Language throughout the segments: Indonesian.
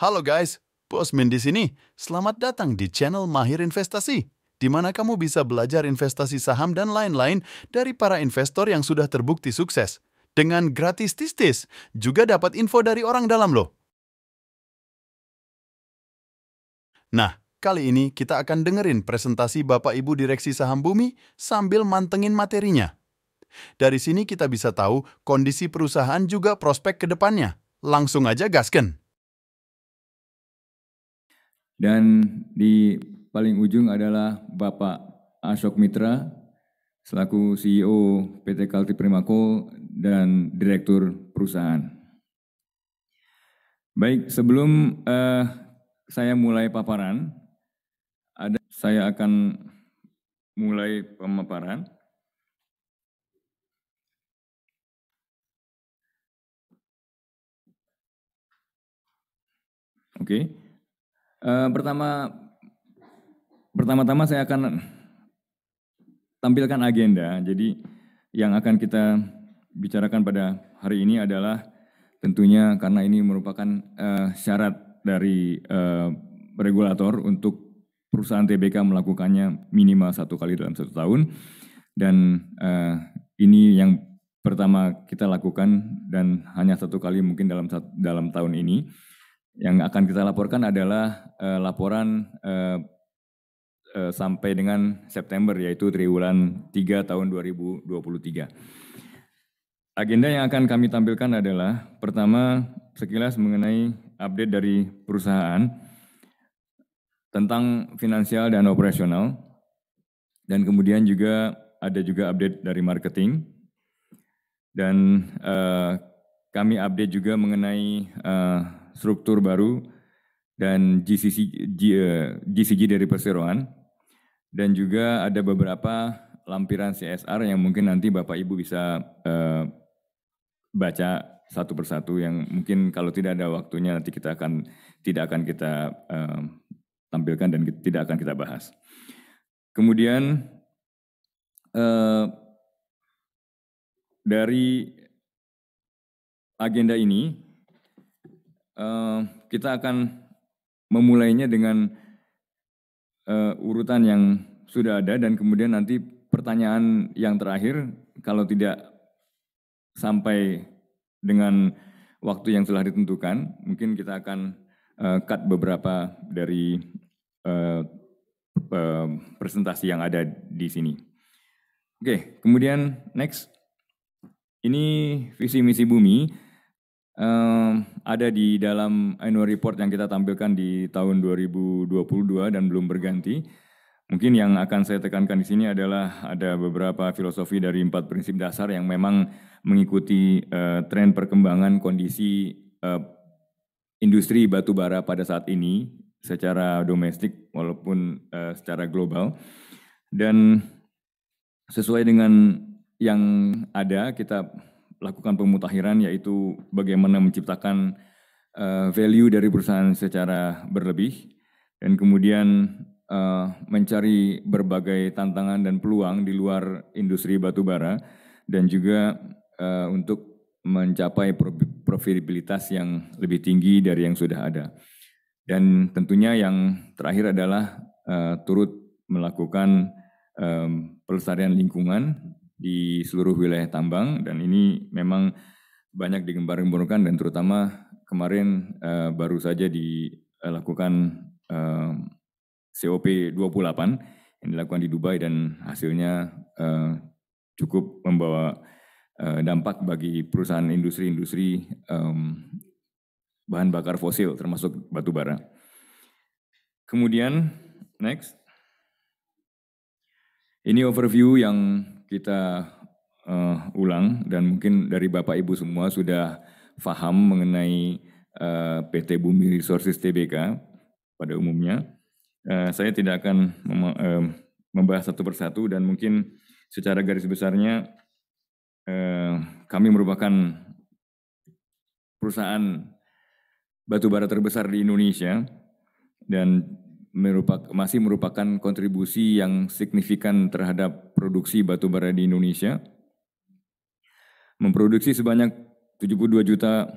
Halo guys, Bosmin di sini. Selamat datang di channel Mahir Investasi, di mana kamu bisa belajar investasi saham dan lain-lain dari para investor yang sudah terbukti sukses. Dengan gratis tis-tis, juga dapat info dari orang dalam loh. Nah, kali ini kita akan dengerin presentasi Bapak Ibu Direksi Saham Bumi sambil mantengin materinya. Dari sini kita bisa tahu kondisi perusahaan juga prospek ke depannya. Langsung aja gasken. Dan di paling ujung adalah Bapak Ashok Mitra, selaku CEO PT Kalti Primakol dan Direktur Perusahaan. Baik, sebelum saya mulai paparan, saya akan mulai pemaparan. Oke. Pertama-tama saya akan tampilkan agenda. Jadi yang akan kita bicarakan pada hari ini adalah tentunya karena ini merupakan syarat dari regulator untuk perusahaan TBK melakukannya minimal 1 kali dalam 1 tahun. Dan ini yang pertama kita lakukan dan hanya 1 kali mungkin dalam tahun ini. Yang akan kita laporkan adalah laporan sampai dengan September, yaitu triwulan 3 tahun 2023. Agenda yang akan kami tampilkan adalah pertama sekilas mengenai update dari perusahaan tentang finansial dan operasional, dan kemudian juga ada update dari marketing, dan kami update juga mengenai struktur baru dan GCG dari perseroan, dan juga ada beberapa lampiran CSR yang mungkin nanti Bapak Ibu bisa baca satu persatu, yang mungkin kalau tidak ada waktunya nanti tidak akan kita tampilkan dan tidak akan kita bahas. Kemudian dari agenda ini kita akan memulainya dengan urutan yang sudah ada, dan kemudian nanti pertanyaan yang terakhir kalau tidak sampai dengan waktu yang telah ditentukan, mungkin kita akan cut beberapa dari presentasi yang ada di sini. Oke, kemudian next. Ini visi misi Bumi ada di dalam annual report yang kita tampilkan di tahun 2022 dan belum berganti. Mungkin yang akan saya tekankan di sini adalah ada beberapa filosofi dari 4 prinsip dasar yang memang mengikuti tren perkembangan kondisi industri batubara pada saat ini secara domestik maupun secara global. Dan sesuai dengan yang ada, kita lakukan pemutakhiran, yaitu bagaimana menciptakan value dari perusahaan secara berlebih, dan kemudian mencari berbagai tantangan dan peluang di luar industri batubara, dan juga untuk mencapai profitabilitas yang lebih tinggi dari yang sudah ada. Dan tentunya yang terakhir adalah turut melakukan pelestarian lingkungan di seluruh wilayah tambang, dan ini memang banyak digembar-gemborkan, dan terutama kemarin baru saja dilakukan COP 28 yang dilakukan di Dubai, dan hasilnya cukup membawa dampak bagi perusahaan industri bahan bakar fosil termasuk batu bara. Kemudian next. Ini overview yang kita ulang, dan mungkin dari Bapak Ibu semua sudah paham mengenai PT Bumi Resources Tbk pada umumnya. Saya tidak akan membahas satu persatu, dan mungkin secara garis besarnya kami merupakan perusahaan batubara terbesar di Indonesia, dan masih merupakan kontribusi yang signifikan terhadap produksi batubara di Indonesia. Memproduksi sebanyak 72 juta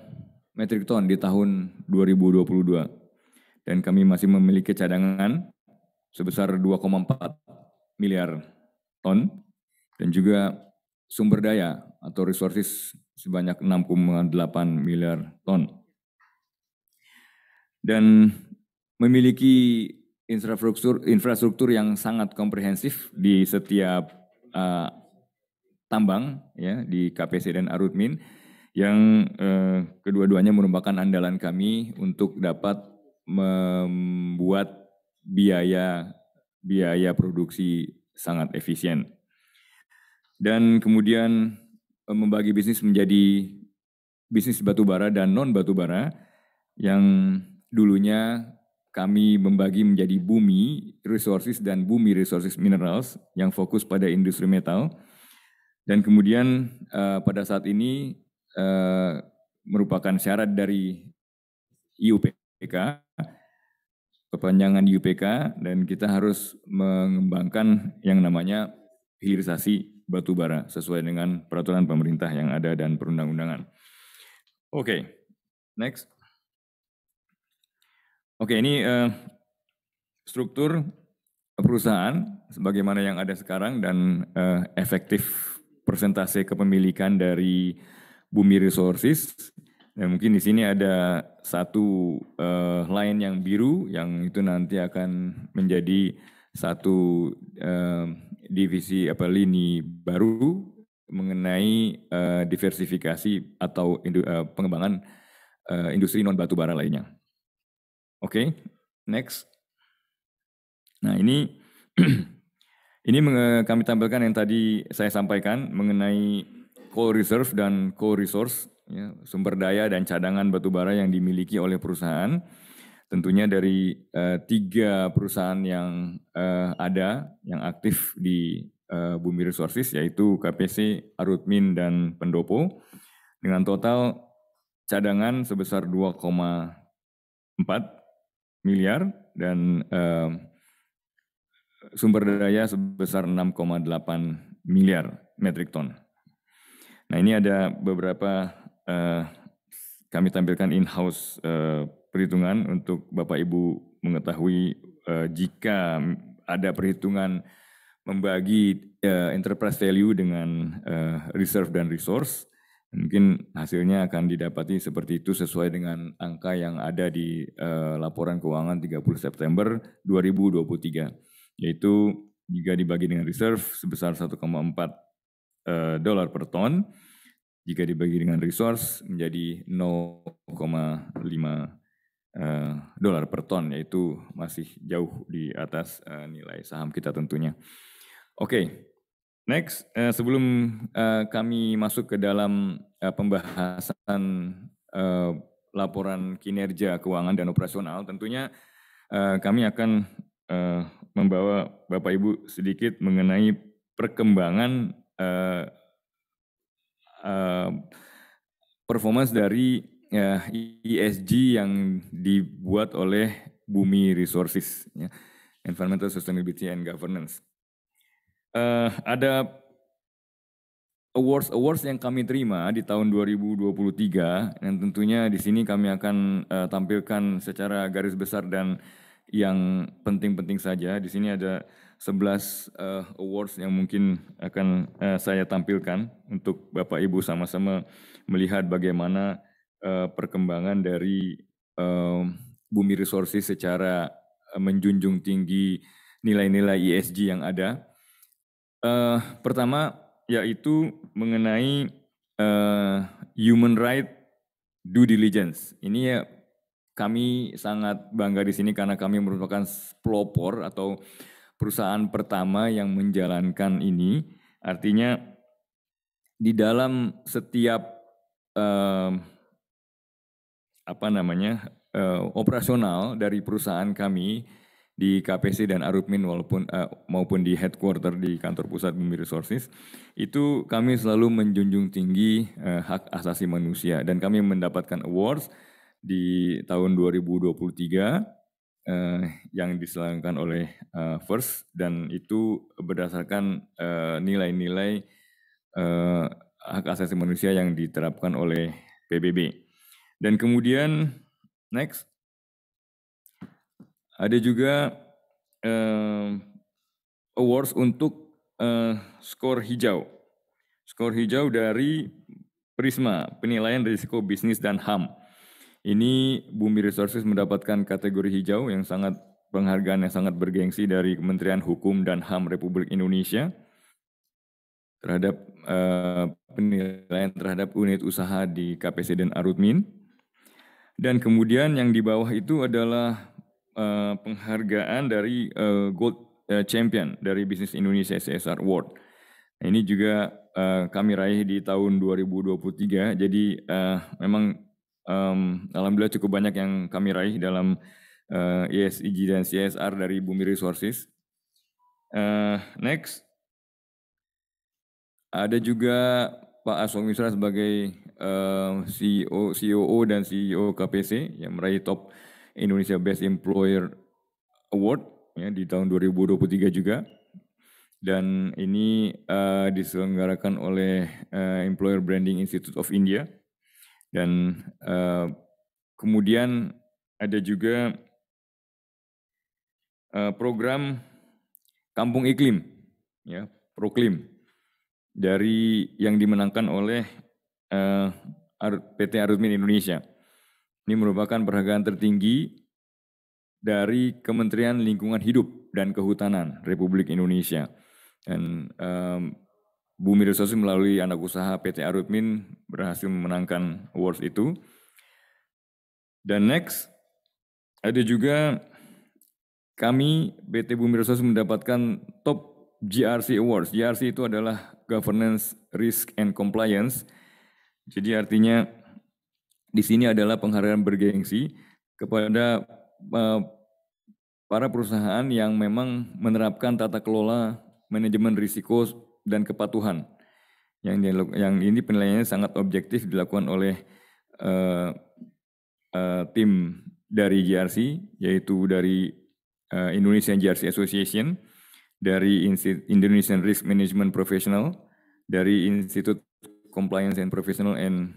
metrik ton di tahun 2022. Dan kami masih memiliki cadangan sebesar 2,4 miliar ton dan juga sumber daya atau resources sebanyak 6,8 miliar ton. Dan memiliki infrastruktur yang sangat komprehensif di setiap tambang ya di KPC dan Arutmin yang kedua-duanya merupakan andalan kami untuk dapat membuat biaya produksi sangat efisien. Dan kemudian membagi bisnis menjadi bisnis batubara dan non batubara yang dulunya kami membagi menjadi bumi resources dan bumi resources minerals yang fokus pada industri metal. Dan kemudian pada saat ini merupakan syarat dari IUPK, perpanjangan IUPK, dan kita harus mengembangkan yang namanya hilirisasi batubara sesuai dengan peraturan pemerintah yang ada dan perundang-undangan. Oke, next. Oke, ini struktur perusahaan sebagaimana yang ada sekarang dan efektif persentase kepemilikan dari Bumi Resources. Dan mungkin di sini ada satu line yang biru yang itu nanti akan menjadi satu divisi lini baru mengenai diversifikasi atau pengembangan industri non batubara lainnya. Oke, next. Nah ini kami tampilkan yang tadi saya sampaikan mengenai coal reserve dan coal resource, ya, sumber daya dan cadangan batubara yang dimiliki oleh perusahaan. Tentunya dari 3 perusahaan yang ada yang aktif di Bumi Resources yaitu KPC, Arutmin, dan Pendopo dengan total cadangan sebesar 2,4 miliar dan sumber daya sebesar 6,8 miliar metrik ton. Nah ini ada beberapa kami tampilkan in-house perhitungan untuk Bapak Ibu mengetahui jika ada perhitungan membagi enterprise value dengan reserve dan resource, mungkin hasilnya akan didapati seperti itu sesuai dengan angka yang ada di laporan keuangan 30 September 2023, yaitu jika dibagi dengan reserve sebesar 1,4 dolar per ton, jika dibagi dengan resource menjadi 0,5 dolar per ton, yaitu masih jauh di atas nilai saham kita tentunya. Oke, next, sebelum kami masuk ke dalam pembahasan laporan kinerja keuangan dan operasional, tentunya kami akan membawa Bapak Ibu sedikit mengenai perkembangan performance dari ESG yang dibuat oleh Bumi Resources, ya, Environmental Sustainability and Governance. Ada awards yang kami terima di tahun 2023 dan tentunya di sini kami akan tampilkan secara garis besar dan yang penting-penting saja. Di sini ada 11 awards yang mungkin akan saya tampilkan untuk Bapak Ibu sama-sama melihat bagaimana perkembangan dari Bumi Resources secara menjunjung tinggi nilai-nilai ESG yang ada. Pertama yaitu mengenai human right due diligence. Ini ya kami sangat bangga di sini karena kami merupakan pelopor atau perusahaan pertama yang menjalankan ini. Artinya di dalam setiap operasional dari perusahaan kami di KPC dan Arutmin maupun di headquarter di kantor pusat Bumi Resources, itu kami selalu menjunjung tinggi hak asasi manusia dan kami mendapatkan awards di tahun 2023 yang diselenggarakan oleh First, dan itu berdasarkan nilai-nilai hak asasi manusia yang diterapkan oleh PBB. Dan kemudian next ada juga awards untuk skor hijau. Skor hijau dari Prisma, penilaian risiko bisnis dan HAM. Ini Bumi Resources mendapatkan kategori hijau yang sangat penghargaan yang sangat bergengsi dari Kementerian Hukum dan HAM Republik Indonesia terhadap penilaian terhadap unit usaha di KPC dan Arutmin. Dan kemudian yang di bawah itu adalah penghargaan dari Gold Champion dari Bisnis Indonesia CSR Award. Nah, ini juga kami raih di tahun 2023. Jadi memang alhamdulillah cukup banyak yang kami raih dalam ESG dan CSR dari Bumi Resources. Next, ada juga Pak Aswang Misra sebagai COO dan CEO KPC yang meraih top Indonesia Best Employer Award ya, di tahun 2023 juga. Dan ini diselenggarakan oleh Employer Branding Institute of India. Dan kemudian ada juga program Kampung Iklim, ya, Proklim, dari yang dimenangkan oleh PT Arutmin Indonesia. Ini merupakan penghargaan tertinggi dari Kementerian Lingkungan Hidup dan Kehutanan Republik Indonesia. Dan Bumi Resources melalui anak usaha PT Arutmin berhasil memenangkan awards itu. Dan next, ada juga kami PT Bumi Resources mendapatkan top GRC Awards. GRC itu adalah Governance, Risk, and Compliance. Jadi artinya di sini adalah penghargaan bergengsi kepada para perusahaan yang memang menerapkan tata kelola manajemen risiko dan kepatuhan. Yang ini penilaiannya sangat objektif dilakukan oleh tim dari GRC, yaitu dari Indonesian GRC Association, dari Indonesian Risk Management Professional, dari Institute Compliance and Professional, and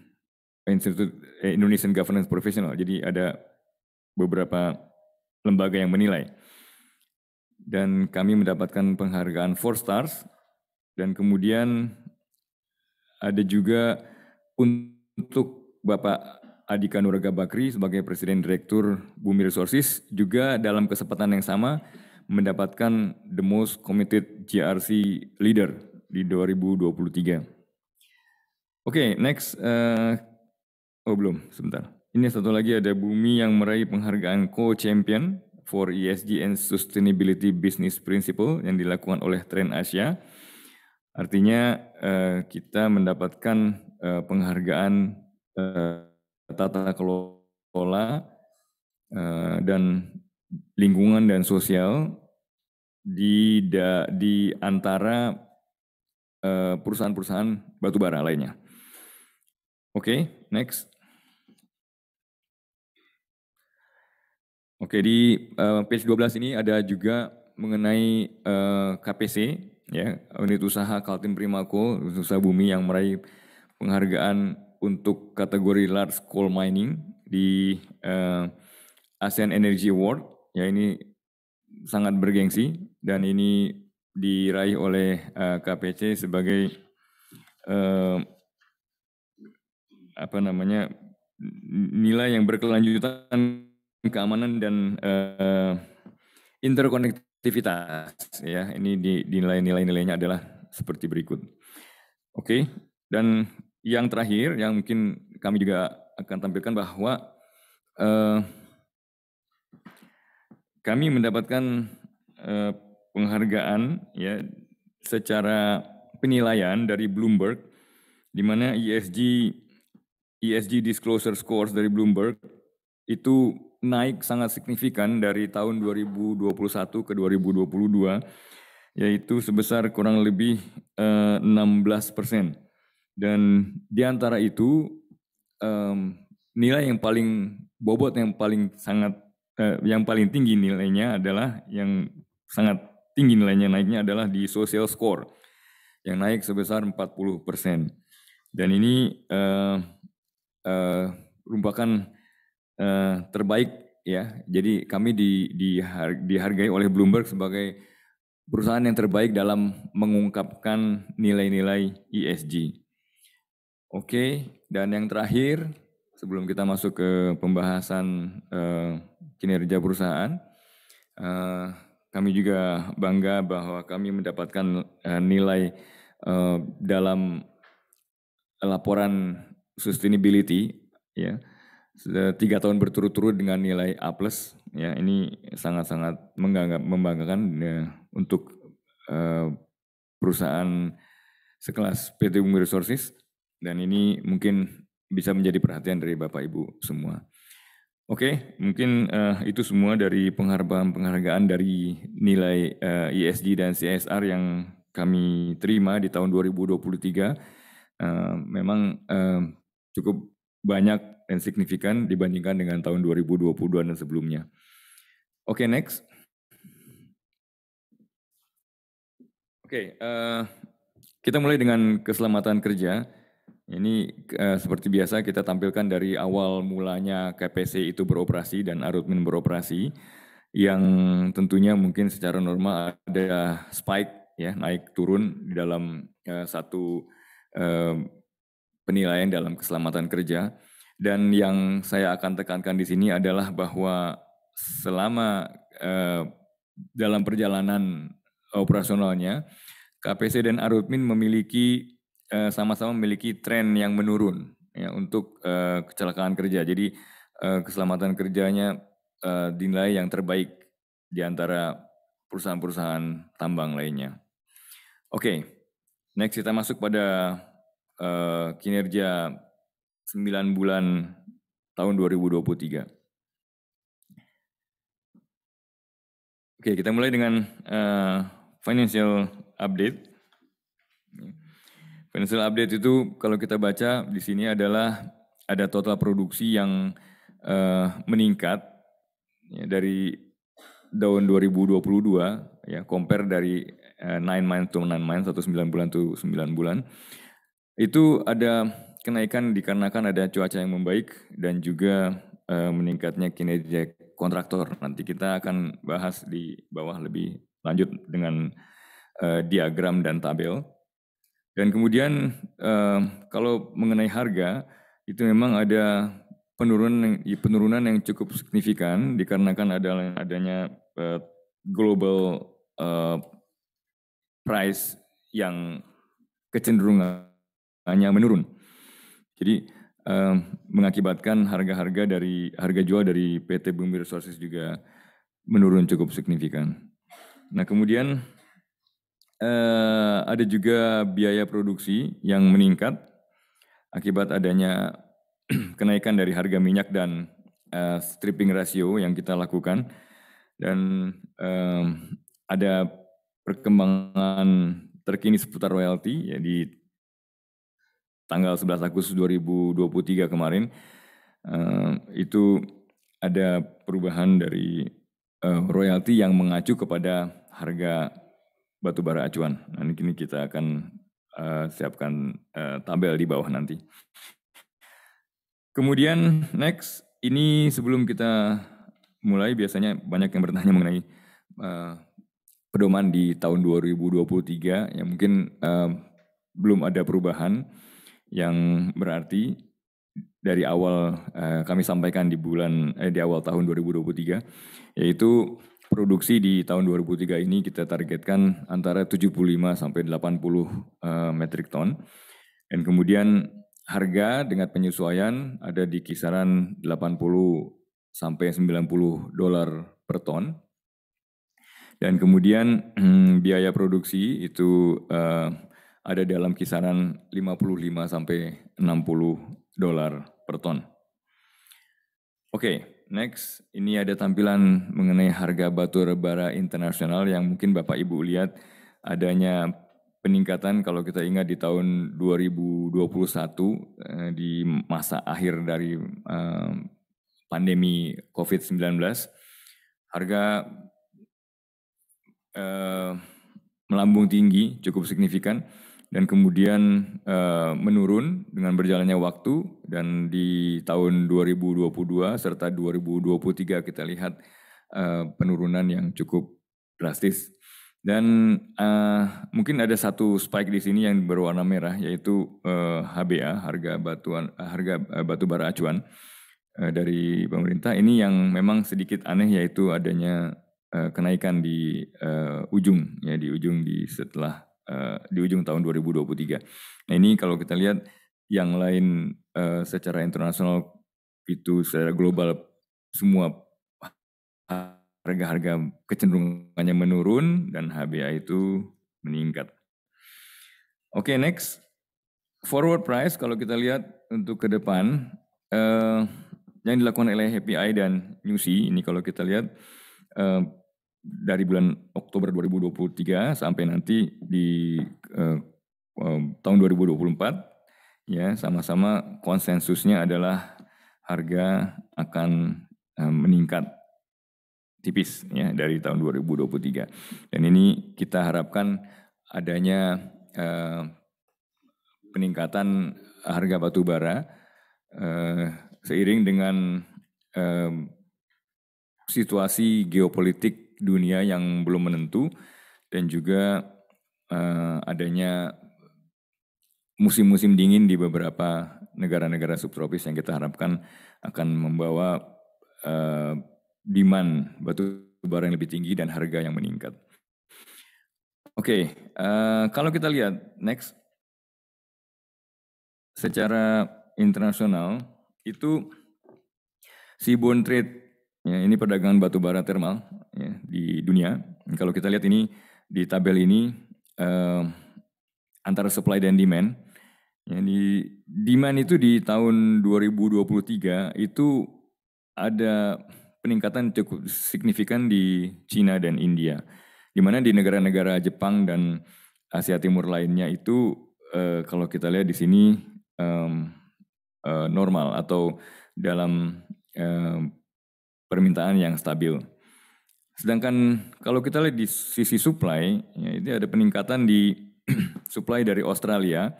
Institute Indonesian Governance Professional. Jadi ada beberapa lembaga yang menilai. Dan kami mendapatkan penghargaan 4 stars. Dan kemudian ada juga untuk Bapak Adhika Nuraga Bakri sebagai Presiden Direktur Bumi Resources, juga dalam kesempatan yang sama mendapatkan The Most Committed GRC Leader di 2023. Oke, next. Belum, sebentar. Ini satu lagi, ada Bumi yang meraih penghargaan Co-Champion for ESG and Sustainability Business Principle yang dilakukan oleh Trend Asia. Artinya kita mendapatkan penghargaan tata kelola dan lingkungan dan sosial di antara perusahaan-perusahaan batubara lainnya. Oke, next. Oke, di page 12 ini ada juga mengenai KPC, ya, unit usaha Kaltim Primaco, unit usaha Bumi yang meraih penghargaan untuk kategori large coal mining di ASEAN Energy Award. Ya, ini sangat bergengsi dan ini diraih oleh KPC sebagai nilai yang berkelanjutan, keamanan dan interkonektivitas. Ya, ini nilai-nilainya adalah seperti berikut. Oke, dan yang terakhir yang mungkin kami juga akan tampilkan bahwa kami mendapatkan penghargaan ya secara penilaian dari Bloomberg, di mana ESG Disclosure Scores dari Bloomberg itu naik sangat signifikan dari tahun 2021 ke 2022, yaitu sebesar kurang lebih 16%. Dan di antara itu nilai yang paling bobot, yang paling tinggi nilainya adalah yang sangat tinggi nilainya naiknya adalah di social score yang naik sebesar 40%. Dan ini merupakan terbaik ya. Jadi kami dihargai oleh Bloomberg sebagai perusahaan yang terbaik dalam mengungkapkan nilai-nilai ESG. Oke, dan yang terakhir sebelum kita masuk ke pembahasan kinerja perusahaan, kami juga bangga bahwa kami mendapatkan nilai dalam laporan sustainability ya 3 tahun berturut-turut dengan nilai A+. Ya, ini sangat-sangat membanggakan ya, untuk perusahaan sekelas PT Bumi Resources, dan ini mungkin bisa menjadi perhatian dari Bapak Ibu semua. Oke, mungkin itu semua dari penghargaan dari nilai ESG dan CSR yang kami terima di tahun 2023. Memang cukup banyak dan signifikan dibandingkan dengan tahun 2022 dan sebelumnya. Oke, next. Oke, kita mulai dengan keselamatan kerja. Ini seperti biasa kita tampilkan dari awal mulanya KPC itu beroperasi dan Arutmin beroperasi, yang tentunya mungkin secara normal ada spike ya, naik turun di dalam satu penilaian dalam keselamatan kerja. Dan yang saya akan tekankan di sini adalah bahwa selama dalam perjalanan operasionalnya, KPC dan Arutmin memiliki sama-sama memiliki tren yang menurun ya, untuk kecelakaan kerja. Jadi keselamatan kerjanya dinilai yang terbaik di antara perusahaan-perusahaan tambang lainnya. Oke, next kita masuk pada kinerja 9 bulan tahun 2023. Oke, kita mulai dengan financial update. Financial update itu kalau kita baca di sini adalah ada total produksi yang meningkat ya, dari tahun 2022 ya, compare dari 9 months to 9 months atau 9 bulan to 9 bulan. Itu ada kenaikan dikarenakan ada cuaca yang membaik dan juga meningkatnya kinerja kontraktor. Nanti kita akan bahas di bawah lebih lanjut dengan diagram dan tabel. Dan kemudian kalau mengenai harga, itu memang ada penurunan yang cukup signifikan dikarenakan adanya global price yang kecenderungannya menurun. Jadi mengakibatkan harga jual dari PT Bumi Resources juga menurun cukup signifikan. Nah, kemudian ada juga biaya produksi yang meningkat akibat adanya kenaikan dari harga minyak dan stripping ratio yang kita lakukan, dan ada perkembangan terkini seputar royalti ya, di tanggal 11 Agustus 2023 kemarin itu ada perubahan dari royalti yang mengacu kepada harga batubara acuan. Nah, ini kita akan siapkan tabel di bawah nanti. Kemudian next, ini sebelum kita mulai biasanya banyak yang bertanya mengenai pedoman di tahun 2023 yang mungkin belum ada perubahan yang berarti dari awal kami sampaikan di awal tahun 2023, yaitu produksi di tahun 2003 ini kita targetkan antara 75 sampai 80 metrik ton. Dan kemudian harga dengan penyesuaian ada di kisaran 80 sampai 90 dolar per ton. Dan kemudian biaya produksi itu ada dalam kisaran 55 sampai 60 dolar per ton. Oke. Next, ini ada tampilan mengenai harga batu bara internasional yang mungkin Bapak Ibu lihat adanya peningkatan kalau kita ingat di tahun 2021 di masa akhir dari pandemi COVID-19, harga melambung tinggi cukup signifikan dan kemudian menurun dengan berjalannya waktu, dan di tahun 2022 serta 2023 kita lihat penurunan yang cukup drastis. Dan mungkin ada satu spike di sini yang berwarna merah, yaitu HBA, harga batu bara acuan dari pemerintah. Ini yang memang sedikit aneh, yaitu adanya kenaikan di ujung setelah di ujung tahun 2023. Nah, ini kalau kita lihat yang lain secara internasional itu secara global semua harga-harga kecenderungannya menurun dan HBA itu meningkat. Oke, next. Forward price kalau kita lihat untuk ke depan yang dilakukan oleh HPI dan Newsy, ini kalau kita lihat dari bulan Oktober 2023 sampai nanti di tahun 2024, ya sama-sama konsensusnya adalah harga akan meningkat tipis ya dari tahun 2023. Dan ini kita harapkan adanya peningkatan harga batu bara seiring dengan situasi geopolitik dunia yang belum menentu, dan juga adanya musim-musim dingin di beberapa negara-negara subtropis yang kita harapkan akan membawa demand batu bara yang lebih tinggi dan harga yang meningkat. Oke, kalau kita lihat next, secara internasional itu seaborne trade, ya, ini perdagangan batu bara termal ya, di dunia. Kalau kita lihat ini di tabel ini antara supply dan demand. Ya, di demand itu di tahun 2023 itu ada peningkatan cukup signifikan di Cina dan India, di mana di negara-negara Jepang dan Asia Timur lainnya itu kalau kita lihat di sini normal atau dalam permintaan yang stabil. Sedangkan kalau kita lihat di sisi supply, ya, itu ada peningkatan di supply dari Australia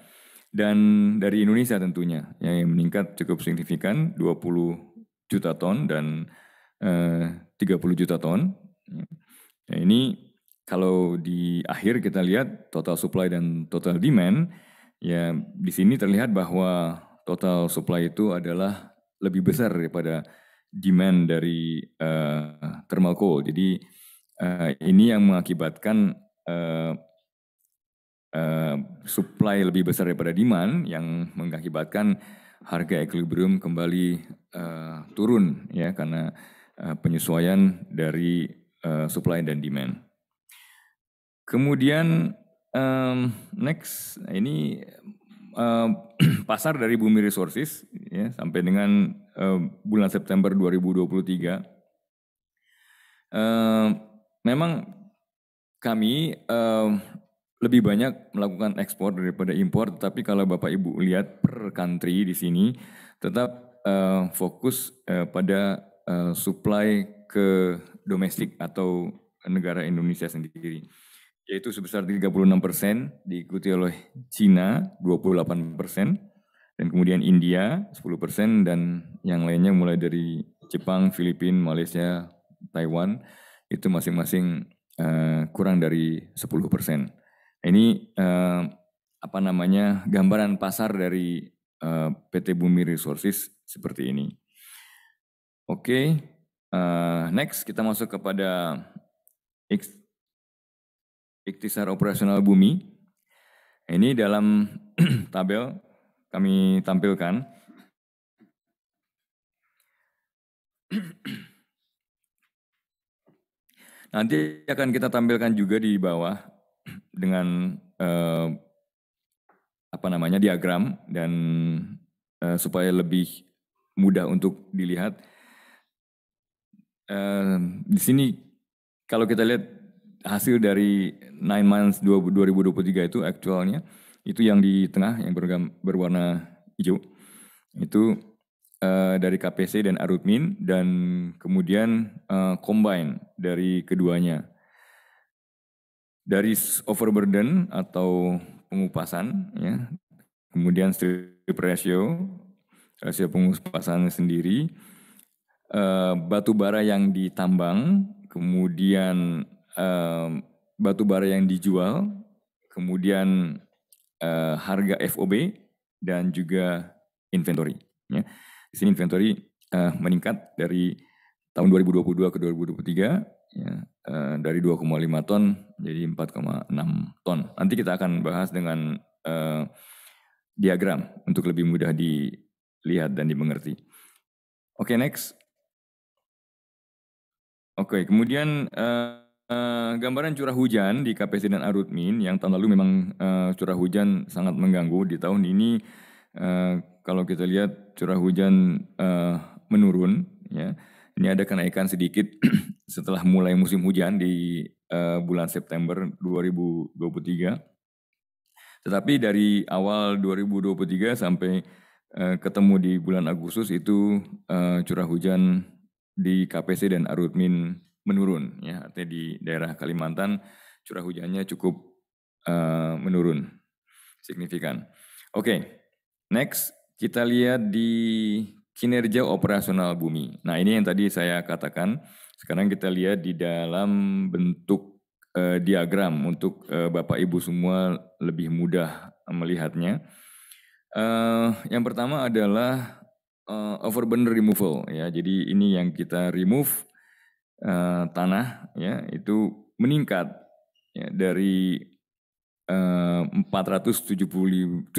dan dari Indonesia tentunya, ya, yang meningkat cukup signifikan 20 juta ton dan 30 juta ton. Nah, ini kalau di akhir kita lihat total supply dan total demand, ya di sini terlihat bahwa total supply itu adalah lebih besar daripada demand dari thermal coal. Jadi ini yang mengakibatkan supply lebih besar daripada demand, yang mengakibatkan harga equilibrium kembali turun ya, karena penyesuaian dari supply dan demand. Kemudian next, ini pasar dari Bumi Resources ya, sampai dengan bulan September 2023. Memang kami lebih banyak melakukan ekspor daripada impor, tetapi kalau Bapak Ibu lihat per country di sini tetap fokus pada supply ke domestik atau negara Indonesia sendiri, yaitu sebesar 36%, diikuti oleh Cina 28%, dan kemudian India 10%, dan yang lainnya mulai dari Jepang, Filipina, Malaysia, Taiwan itu masing-masing kurang dari 10%. Ini gambaran pasar dari PT Bumi Resources seperti ini. Oke, next kita masuk kepada ikhtisar operasional bumi. Ini dalam tabel kami tampilkan. Nanti akan kita tampilkan juga di bawah dengan diagram, dan supaya lebih mudah untuk dilihat. Di sini kalau kita lihat hasil dari 9 months 2023 itu aktualnya, itu yang di tengah yang berwarna hijau, itu dari KPC dan Arutmin, dan kemudian combine dari keduanya. Dari overburden atau pengupasan, ya. Kemudian strip ratio pengupasan sendiri, batu bara yang ditambang, kemudian batu bara yang dijual, kemudian harga FOB dan juga inventory. Ya. Di sini inventory meningkat dari tahun 2022 ke 2023, ya, dari 2,5 ton jadi 4,6 ton. Nanti kita akan bahas dengan diagram untuk lebih mudah dilihat dan dimengerti. Oke, next. Oke, kemudian gambaran curah hujan di KPC dan Arutmin yang tahun lalu memang curah hujan sangat mengganggu. Di tahun ini kalau kita lihat curah hujan menurun, ya. Ini ada kenaikan sedikit setelah mulai musim hujan di bulan September 2023. Tetapi dari awal 2023 sampai ketemu di bulan Agustus itu curah hujan di KPC dan Arutmin menurun, ya. Artinya di daerah Kalimantan curah hujannya cukup menurun signifikan. Oke, next kita lihat di kinerja operasional bumi. Nah, ini yang tadi saya katakan. Sekarang kita lihat di dalam bentuk diagram untuk Bapak Ibu semua lebih mudah melihatnya. Yang pertama adalah overburden removal, ya. Jadi ini yang kita remove tanah, ya, itu meningkat, ya, dari 475,5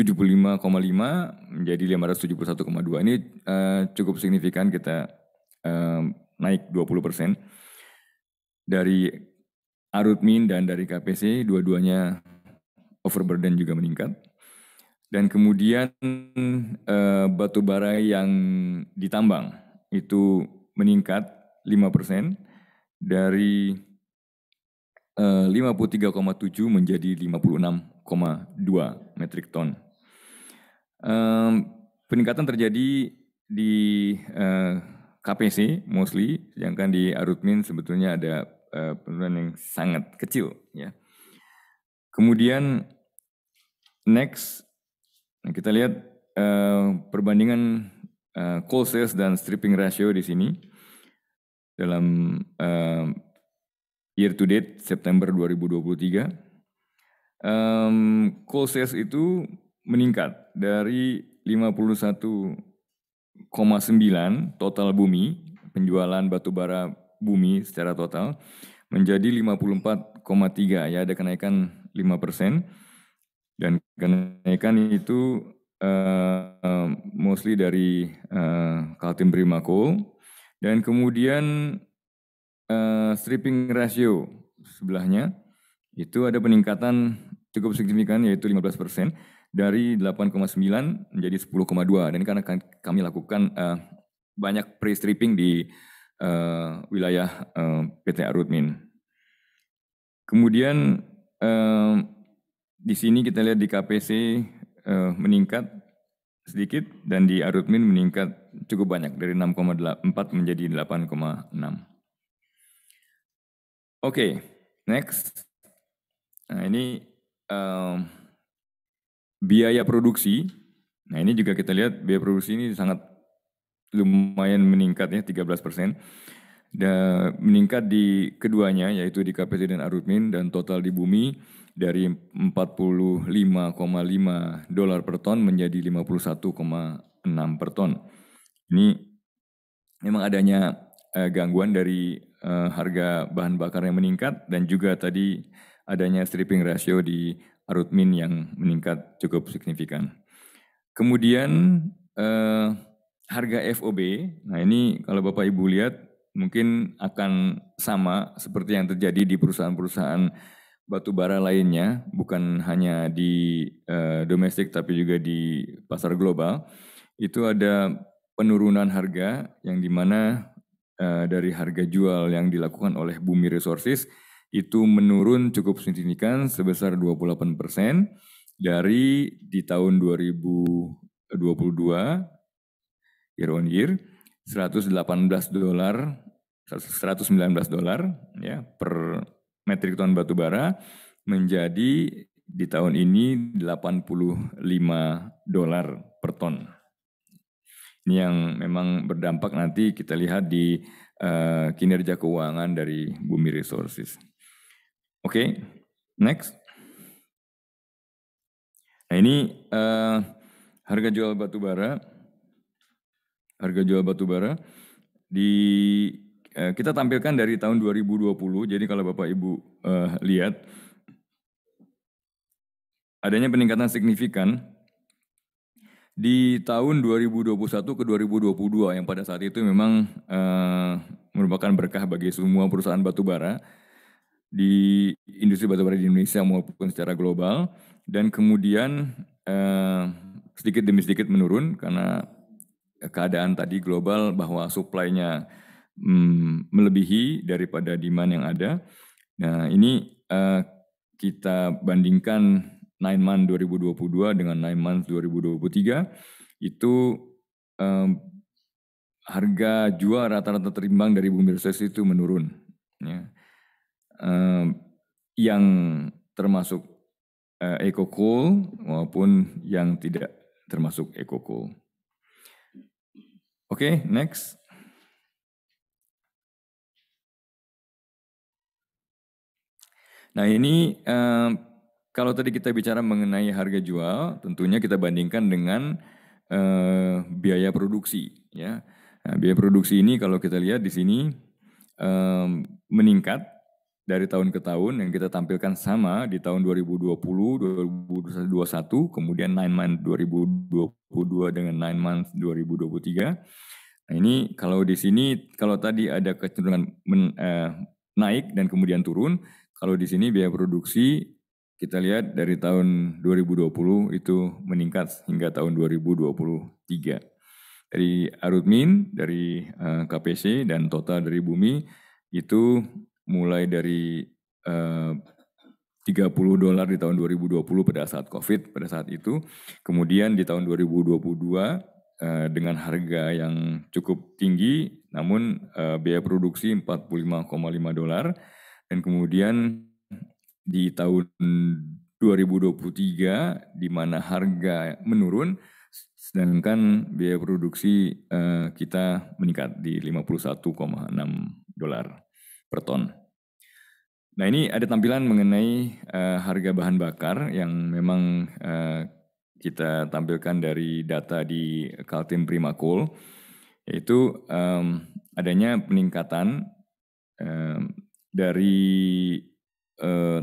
menjadi 571,2. Ini cukup signifikan, kita naik 20%. Dari Arutmin dan dari KPC dua-duanya overburden juga meningkat. Dan kemudian batu bara yang ditambang itu meningkat 5% dari 53,7 menjadi 56,2 metrik ton. Peningkatan terjadi di KPC mostly, sedangkan di Arutmin sebetulnya ada penurunan yang sangat kecil, ya. Kemudian next kita lihat perbandingan coal sales dan stripping ratio di sini dalam year to date September 2023. Coal sales itu meningkat dari 51,9 total bumi, penjualan batu bara bumi secara total, menjadi 54,3, ya, ada kenaikan 5%. Dan kenaikan itu mostly dari Kaltim Prima Coal. Dan kemudian stripping ratio sebelahnya itu ada peningkatan cukup signifikan, yaitu 15% dari 8,9 menjadi 10,2. Dan karena kami lakukan banyak pre-stripping di wilayah PT Arutmin. Kemudian di sini kita lihat di KPC meningkat sedikit dan di Arutmin meningkat cukup banyak dari 6,4 menjadi 8,6. Oke, next. Nah, ini biaya produksi. Nah, ini juga kita lihat biaya produksi ini sangat lumayan meningkat, ya, 13%. Dan meningkat di keduanya, yaitu di KPC dan Arutmin, dan total di bumi dari $45,5 per ton menjadi 51,6 per ton. Ini memang adanya gangguan dari harga bahan bakar yang meningkat dan juga tadi adanya stripping ratio di Arutmin yang meningkat cukup signifikan. Kemudian harga FOB, nah ini kalau Bapak Ibu lihat mungkin akan sama seperti yang terjadi di perusahaan-perusahaan batu bara lainnya, bukan hanya di domestik tapi juga di pasar global. Itu ada penurunan harga yang dimana dari harga jual yang dilakukan oleh Bumi Resources itu menurun cukup signifikan sebesar 28% dari di tahun 2022 year on year $119 ya per metrik ton batu bara menjadi di tahun ini $85 per ton. Ini yang memang berdampak nanti kita lihat di kinerja keuangan dari Bumi Resources. Oke, next. Nah ini harga jual batu bara. Harga jual batu bara kita tampilkan dari tahun 2020. Jadi kalau Bapak Ibu lihat adanya peningkatan signifikan di tahun 2021 ke 2022 yang pada saat itu memang merupakan berkah bagi semua perusahaan batubara di industri batubara di Indonesia maupun secara global, dan kemudian sedikit demi sedikit menurun karena keadaan tadi global bahwa supply-nya melebihi daripada demand yang ada. Nah ini kita bandingkan 9 month 2022 dengan 9 month 2023, itu harga jual rata-rata terimbang dari Bumi Resources itu menurun. Ya. Yang termasuk eco coal maupun yang tidak termasuk eco coal. Oke, next. Nah ini kalau tadi kita bicara mengenai harga jual, tentunya kita bandingkan dengan biaya produksi. Ya. Nah, biaya produksi ini kalau kita lihat di sini meningkat dari tahun ke tahun, yang kita tampilkan sama di tahun 2020, 2021, kemudian 9 month 2022 dengan 9 month 2023. Nah ini kalau di sini, kalau tadi ada kecenderungan naik dan kemudian turun, kalau di sini biaya produksi kita lihat dari tahun 2020 itu meningkat hingga tahun 2023. Dari Arutmin, dari KPC dan total dari Bumi itu mulai dari $30 di tahun 2020 pada saat COVID pada saat itu, kemudian di tahun 2022 dengan harga yang cukup tinggi, namun biaya produksi $45,5, dan kemudian di tahun 2023 di mana harga menurun, sedangkan biaya produksi kita meningkat di $51,6 per ton. Nah ini ada tampilan mengenai harga bahan bakar yang memang kita tampilkan dari data di Kaltim Primacoal, yaitu adanya peningkatan dari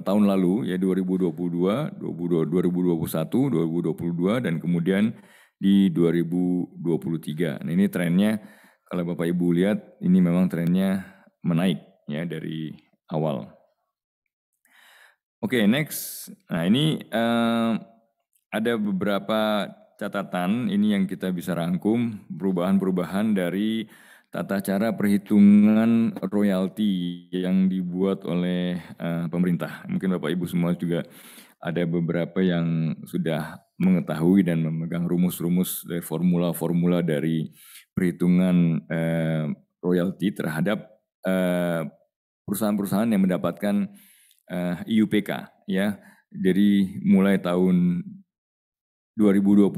tahun lalu ya 2022, 2021, 2022 dan kemudian di 2023. Nah ini trennya kalau Bapak Ibu lihat ini memang trennya menaik ya dari awal. Oke, next. Nah ini ada beberapa catatan ini yang kita bisa rangkum perubahan-perubahan dari tata cara perhitungan royalti yang dibuat oleh pemerintah. Mungkin Bapak Ibu semua juga ada beberapa yang sudah mengetahui dan memegang rumus-rumus dari formula-formula dari perhitungan royalti terhadap perusahaan-perusahaan yang mendapatkan IUPK ya. Jadi mulai tahun 2022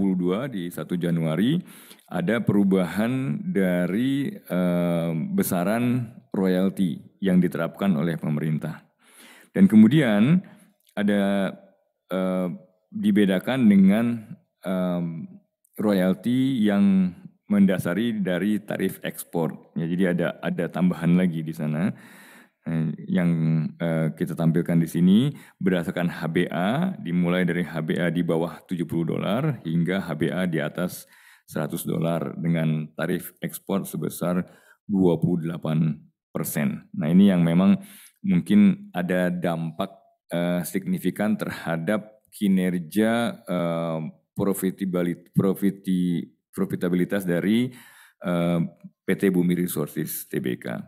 di 1 Januari ada perubahan dari besaran royalti yang diterapkan oleh pemerintah. Dan kemudian ada dibedakan dengan royalti yang mendasari dari tarif ekspor. Ya, jadi ada tambahan lagi di sana yang kita tampilkan di sini berdasarkan HBA, dimulai dari HBA di bawah $70 hingga HBA di atas $100 dengan tarif ekspor sebesar 28%. Nah ini yang memang mungkin ada dampak signifikan terhadap kinerja profitabilitas dari PT Bumi Resources Tbk.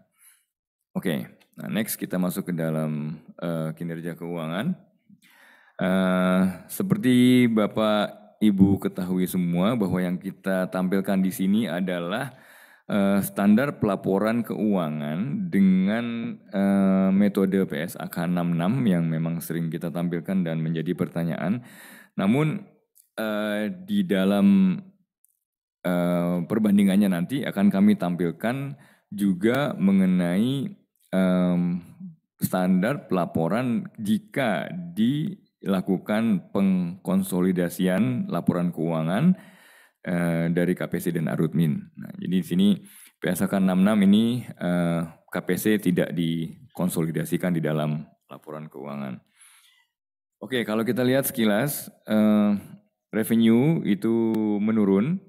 Oke. Nah, next kita masuk ke dalam kinerja keuangan. Seperti Bapak Ibu ketahui semua bahwa yang kita tampilkan di sini adalah standar pelaporan keuangan dengan metode PSAK 66 yang memang sering kita tampilkan dan menjadi pertanyaan. Namun di dalam perbandingannya nanti akan kami tampilkan juga mengenai standar pelaporan jika dilakukan pengkonsolidasian laporan keuangan dari KPC dan Arutmin. Nah, jadi di sini PSAK 66 ini KPC tidak dikonsolidasikan di dalam laporan keuangan. Oke, kalau kita lihat sekilas revenue itu menurun,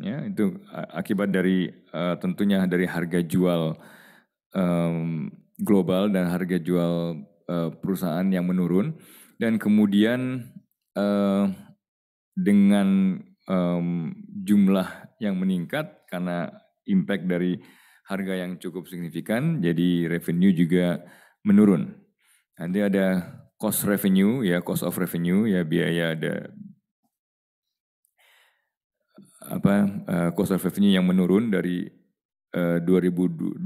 ya itu akibat dari tentunya dari harga jual global dan harga jual perusahaan yang menurun, dan kemudian dengan jumlah yang meningkat karena impact dari harga yang cukup signifikan, jadi revenue juga menurun. Nanti ada cost revenue, ya cost of revenue, ya biaya ada cost of revenue yang menurun dari 2022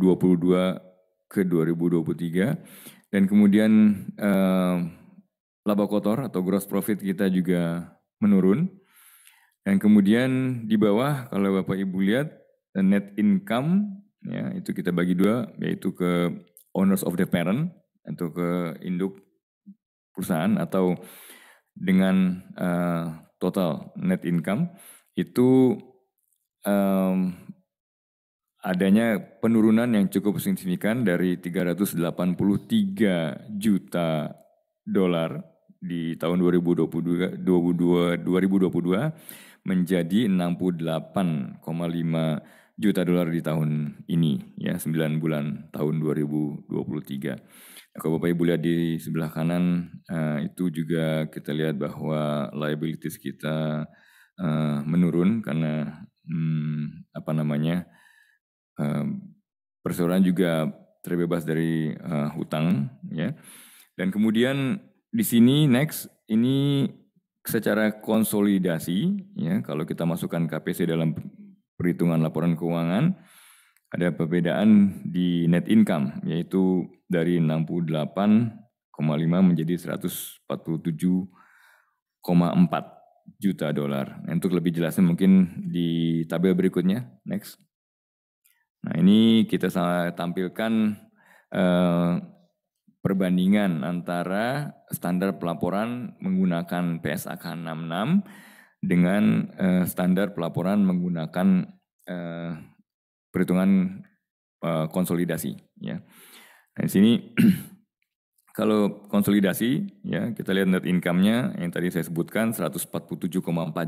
ke 2023, dan kemudian laba kotor atau gross profit kita juga menurun. Dan kemudian di bawah kalau Bapak Ibu lihat net income, ya itu kita bagi dua, yaitu ke owners of the parent atau ke induk perusahaan, atau dengan total net income itu adanya penurunan yang cukup signifikan dari 383 juta dolar di tahun 2022 menjadi 68,5 juta dolar di tahun ini, ya 9 bulan tahun 2023. Nah, kalau Bapak Ibu lihat di sebelah kanan itu juga kita lihat bahwa liabilities kita menurun karena perseroan juga terbebas dari hutang, ya. Dan kemudian di sini next ini secara konsolidasi, ya kalau kita masukkan KPC dalam perhitungan laporan keuangan, ada perbedaan di net income, yaitu dari 68,5 menjadi 147,4 juta dolar. Nah, untuk lebih jelasnya mungkin di tabel berikutnya, next. Nah, ini kita tampilkan perbandingan antara standar pelaporan menggunakan PSAK 66 dengan standar pelaporan menggunakan perhitungan konsolidasi, ya. Nah, di sini kalau konsolidasi, ya kita lihat net income-nya yang tadi saya sebutkan 147,4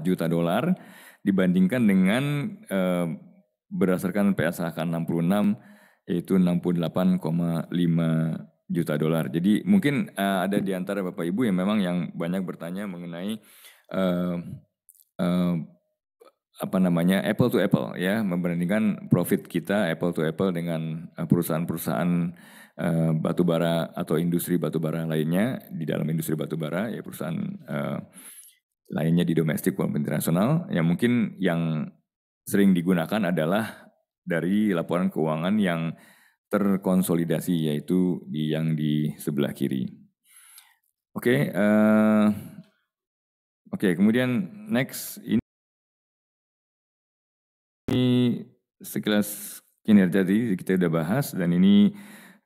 juta dolar dibandingkan dengan berdasarkan PSAK 66 yaitu 68,5 juta dolar. Jadi mungkin ada di antara Bapak Ibu yang memang yang banyak bertanya mengenai apple to apple, ya, membandingkan profit kita apple to apple dengan perusahaan-perusahaan batubara atau industri batubara lainnya di dalam industri batubara, ya perusahaan lainnya di domestik maupun internasional. Yang mungkin yang sering digunakan adalah dari laporan keuangan yang terkonsolidasi, yaitu yang di sebelah kiri. Oke, kemudian next ini sekilas kinerja tadi kita sudah bahas, dan ini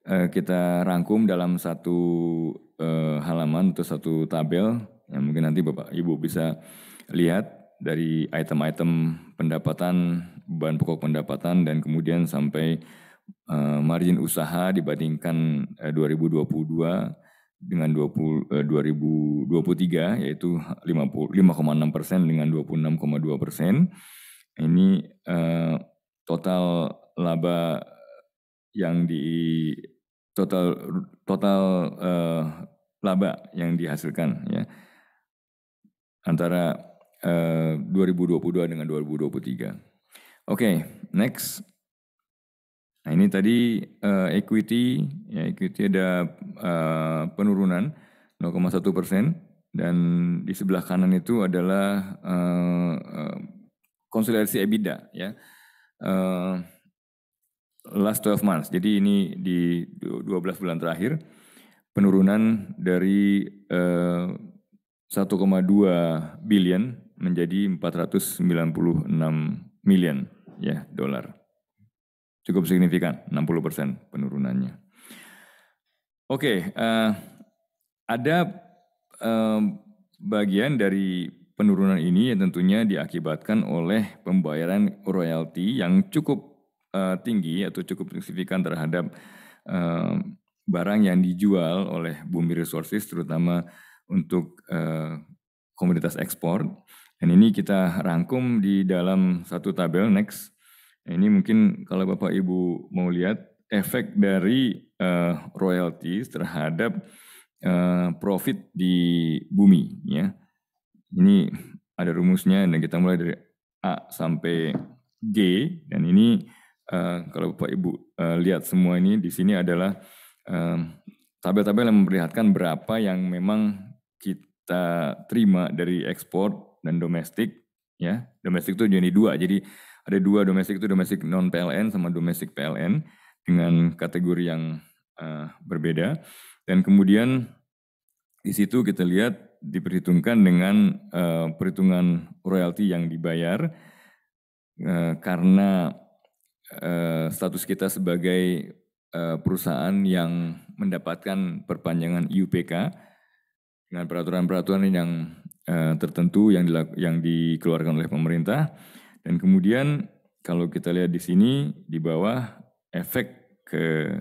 kita rangkum dalam satu halaman atau satu tabel yang mungkin nanti Bapak Ibu bisa lihat dari item-item pendapatan, bahan pokok pendapatan, dan kemudian sampai margin usaha dibandingkan 2022 dengan 2023, yaitu 5,6% dengan 26,2%. Ini total laba yang total laba yang dihasilkan, ya, antara 2022 dengan 2023. Oke, next. Nah, ini tadi equity, ya equity ada penurunan 0,1%, dan di sebelah kanan itu adalah konsolidasi EBITDA, ya. last 12 months. Jadi ini di 12 bulan terakhir penurunan dari 1,2 billion menjadi 496 million ya dolar. Cukup signifikan, 60% penurunannya. Oke, ada bagian dari penurunan ini yang tentunya diakibatkan oleh pembayaran royalti yang cukup tinggi atau cukup signifikan terhadap barang yang dijual oleh Bumi Resources, terutama untuk komoditas ekspor. Dan ini kita rangkum di dalam satu tabel, next. Ini mungkin kalau Bapak Ibu mau lihat efek dari royalties terhadap profit di bumi, ya. Ini ada rumusnya dan kita mulai dari A sampai G, dan ini kalau Bapak Ibu lihat semua ini di sini adalah tabel-tabel yang memperlihatkan berapa yang memang kita terima dari ekspor dan domestik, ya. Domestik itu jadi dua, jadi ada dua domestik, itu domestik non PLN sama domestik PLN dengan kategori yang berbeda. Dan kemudian di situ kita lihat diperhitungkan dengan perhitungan royalti yang dibayar karena status kita sebagai perusahaan yang mendapatkan perpanjangan IUPK dengan peraturan-peraturan yang tertentu yang dikeluarkan oleh pemerintah. Dan kemudian kalau kita lihat di sini di bawah efek ke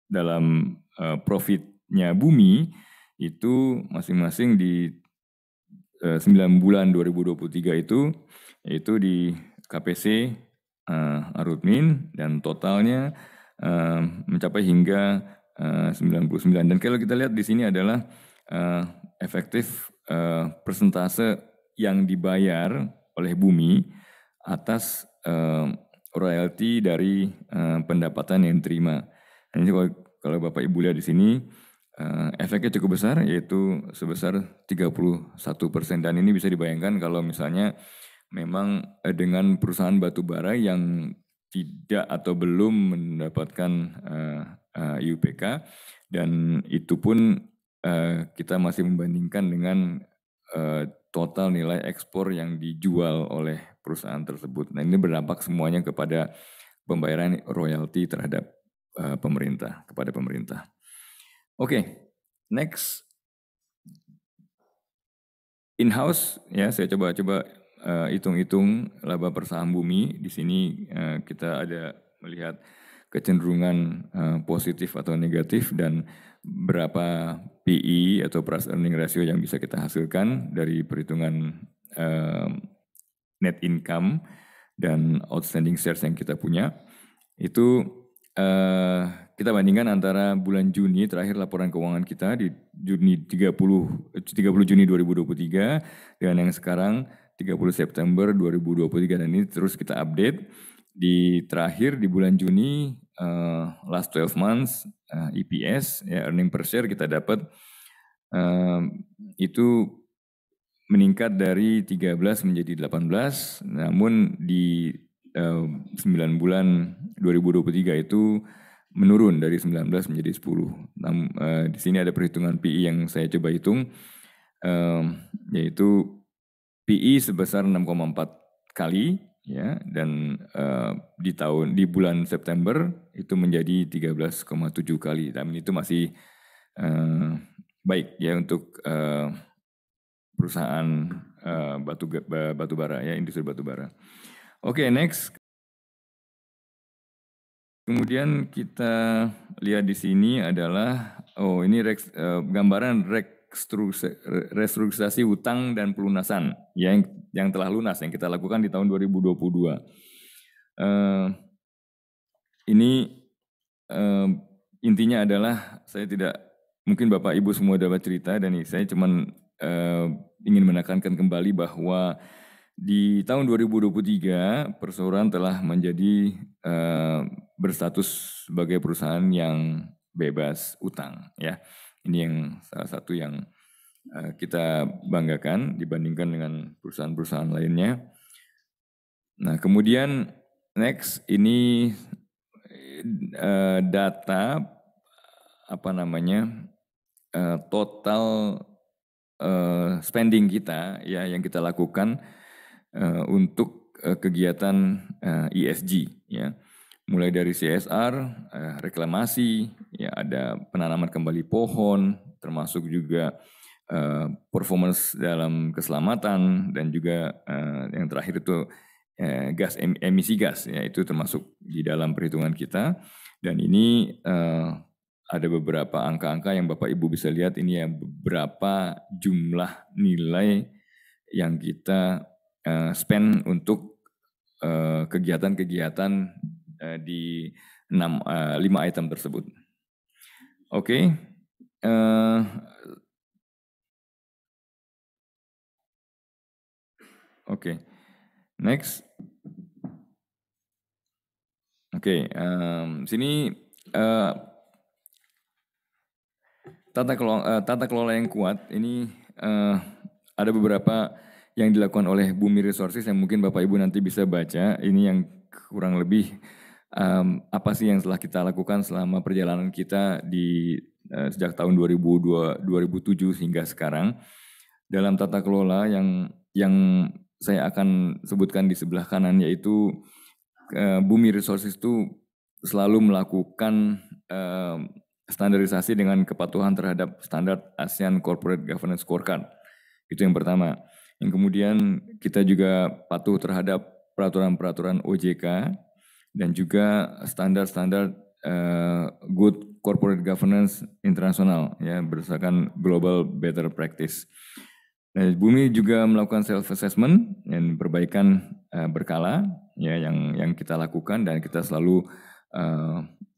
dalam profitnya bumi itu masing-masing di 9 bulan 2023 itu, yaitu di KPC Arutmin, dan totalnya mencapai hingga 99. Dan kalau kita lihat di sini adalah efektif persentase yang dibayar oleh bumi atas royalti dari pendapatan yang diterima. Dan ini kalau Bapak Ibu lihat di sini, efeknya cukup besar, yaitu sebesar 31%. Dan ini bisa dibayangkan kalau misalnya memang dengan perusahaan batubara yang tidak atau belum mendapatkan IUPK, dan itu pun kita masih membandingkan dengan total nilai ekspor yang dijual oleh perusahaan tersebut. Nah, ini berdampak semuanya kepada pembayaran royalti terhadap pemerintah, kepada pemerintah. Oke, next. In-house, ya, saya coba hitung-hitung laba per saham bumi. Di sini kita ada melihat kecenderungan positif atau negatif, dan berapa PE atau price earning ratio yang bisa kita hasilkan dari perhitungan net income dan outstanding shares yang kita punya. Itu kita bandingkan antara bulan Juni, terakhir laporan keuangan kita di Juni 30 Juni 2023 dengan yang sekarang 30 September 2023, dan ini terus kita update. Di terakhir di bulan Juni, last 12 months EPS, ya, earning per share kita dapat itu meningkat dari 13 menjadi 18, namun di 9 bulan 2023 itu menurun dari 19 menjadi 10. Di sini ada perhitungan PE yang saya coba hitung, yaitu PE sebesar 6,4 kali, ya, dan di bulan September itu menjadi 13,7 kali. Dan itu masih baik, ya, untuk perusahaan batubara, ya, industri batubara. Oke, next. Kemudian kita lihat di sini adalah ini gambaran restrukturisasi hutang dan pelunasan yang telah lunas yang kita lakukan di tahun 2022. Ini intinya adalah, saya tidak, mungkin Bapak Ibu semua dapat cerita, dan saya cuman ingin menekankan kembali bahwa di tahun 2023 Perseroan telah menjadi berstatus sebagai perusahaan yang bebas utang, ya. Ini yang salah satu yang kita banggakan dibandingkan dengan perusahaan-perusahaan lainnya. Nah, kemudian next, ini data total spending kita ya yang kita lakukan untuk kegiatan ESG ya. Mulai dari CSR, reklamasi, ya ada penanaman kembali pohon, termasuk juga performance dalam keselamatan dan juga yang terakhir itu emisi gas ya itu termasuk di dalam perhitungan kita. Dan ini ada beberapa angka-angka yang Bapak Ibu bisa lihat ini ya berapa jumlah nilai yang kita spend untuk kegiatan-kegiatan di 5 item tersebut. Oke. Oke. Next. Oke, sini tata kelola yang kuat ini ada beberapa yang dilakukan oleh Bumi Resources yang mungkin Bapak Ibu nanti bisa baca. Ini yang kurang lebih apa sih yang telah kita lakukan selama perjalanan kita di sejak tahun 2007 hingga sekarang. Dalam tata kelola yang saya akan sebutkan di sebelah kanan yaitu Bumi Resources itu selalu melakukan standarisasi dengan kepatuhan terhadap standar ASEAN Corporate Governance Scorecard. Itu yang pertama. Yang kemudian kita juga patuh terhadap peraturan-peraturan OJK dan juga standar-standar good corporate governance internasional ya berdasarkan global better practice. Nah, Bumi juga melakukan self assessment dan perbaikan berkala ya yang kita lakukan dan kita selalu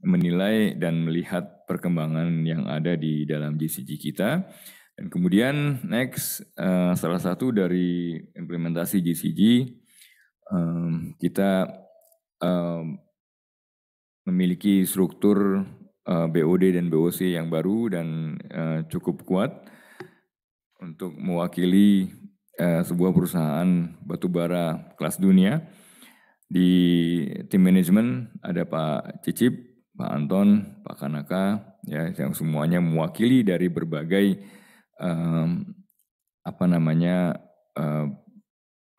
menilai dan melihat perkembangan yang ada di dalam GCG kita. Dan kemudian next salah satu dari implementasi GCG kita memiliki struktur BOD dan BOC yang baru dan cukup kuat untuk mewakili sebuah perusahaan batubara kelas dunia. Di tim manajemen ada Pak Cicip, Pak Anton, Pak Kanaka, ya yang semuanya mewakili dari berbagai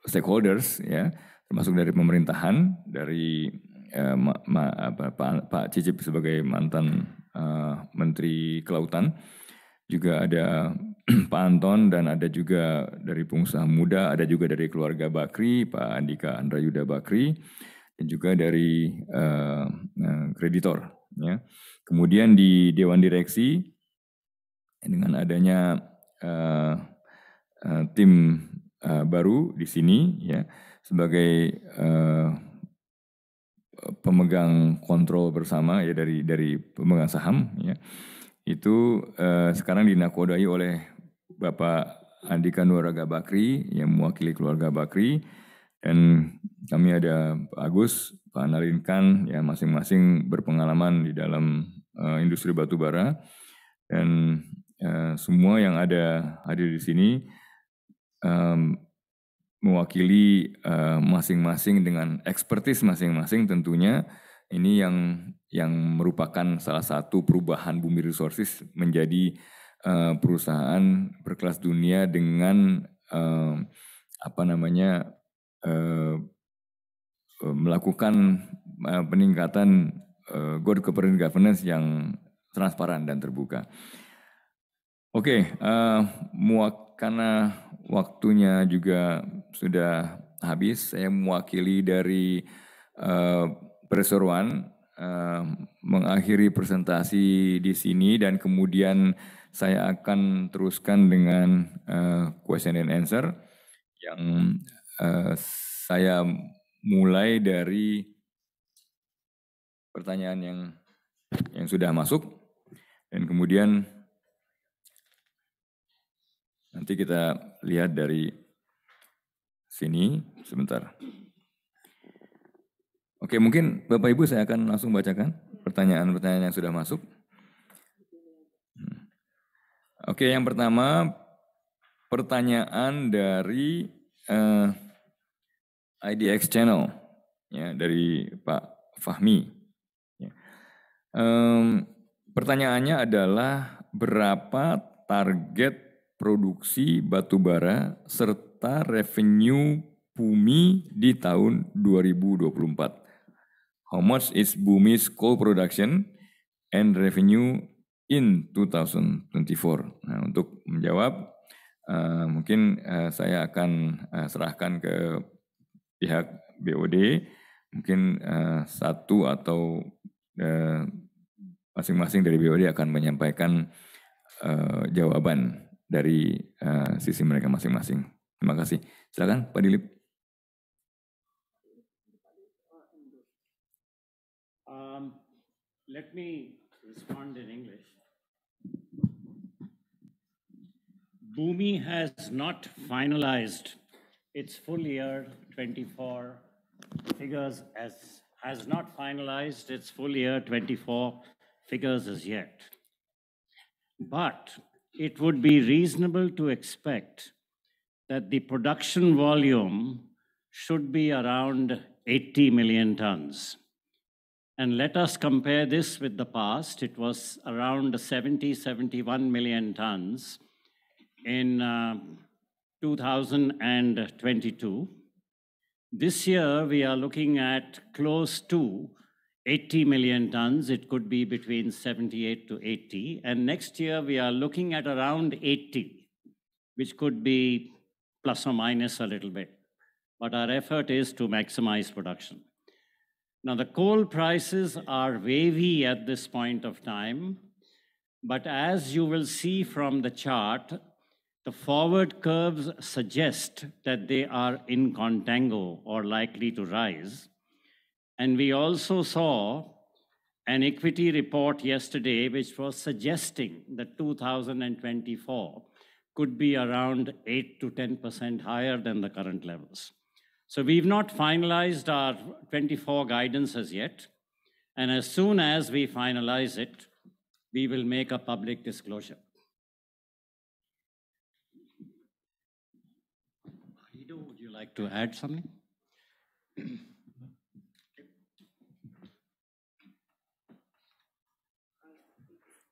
stakeholders, ya termasuk dari pemerintahan, dari Pak Cicip sebagai mantan Menteri Kelautan, juga ada Pak Anton dan ada juga dari pengusaha muda, ada juga dari keluarga Bakri, Pak Andika Andrayuda Bakri, dan juga dari kreditor. Ya. Kemudian di Dewan Direksi, dengan adanya tim baru di sini, ya sebagai pemegang kontrol bersama ya dari pemegang saham, ya itu sekarang dinakodai oleh Bapak Andika Nuraga Bakri yang mewakili keluarga Bakri, dan kami ada Pak Agus, Pak Narinkan, ya masing-masing berpengalaman di dalam industri batubara, dan semua yang ada hadir di sini mewakili masing-masing dengan expertise masing-masing tentunya. Ini yang merupakan salah satu perubahan Bumi Resources menjadi perusahaan berkelas dunia dengan melakukan peningkatan good corporate governance yang transparan dan terbuka. Oke, karena waktunya juga sudah habis, saya mewakili dari perseroan mengakhiri presentasi di sini, dan kemudian saya akan teruskan dengan question and answer yang saya mulai dari pertanyaan yang sudah masuk, dan kemudian nanti kita lihat dari sini sebentar. Oke, mungkin Bapak Ibu saya akan langsung bacakan pertanyaan-pertanyaan yang sudah masuk. Oke, yang pertama pertanyaan dari IDX Channel, ya dari Pak Fahmi. Pertanyaannya adalah berapa target produksi batubara serta revenue Bumi di tahun 2024. How much is Bumi's coal production and revenue in 2024? Nah, untuk menjawab, mungkin saya akan serahkan ke pihak BOD, mungkin satu atau masing-masing dari BOD akan menyampaikan jawaban dari sisi mereka masing-masing. Terima kasih. Silakan Pak Dilip. Let me respond in English. Bumi has not finalized its full year 24 figures has not finalized its full year 24 figures as yet. But it would be reasonable to expect that the production volume should be around 80 million tons. And let us compare this with the past. It was around 71 million tons in 2022. This year, we are looking at close to 80 million tons. It could be between 78 to 80. And next year, we are looking at around 80, which could be plus or minus a little bit. But our effort is to maximize production. Now, the coal prices are wavy at this point of time. But as you will see from the chart, the forward curves suggest that they are in contango or likely to rise. And we also saw an equity report yesterday which was suggesting that 2024 could be around 8 to 10% higher than the current levels. So we've not finalized our 24 guidance as yet. And as soon as we finalize it, we will make a public disclosure. Would you like to add something?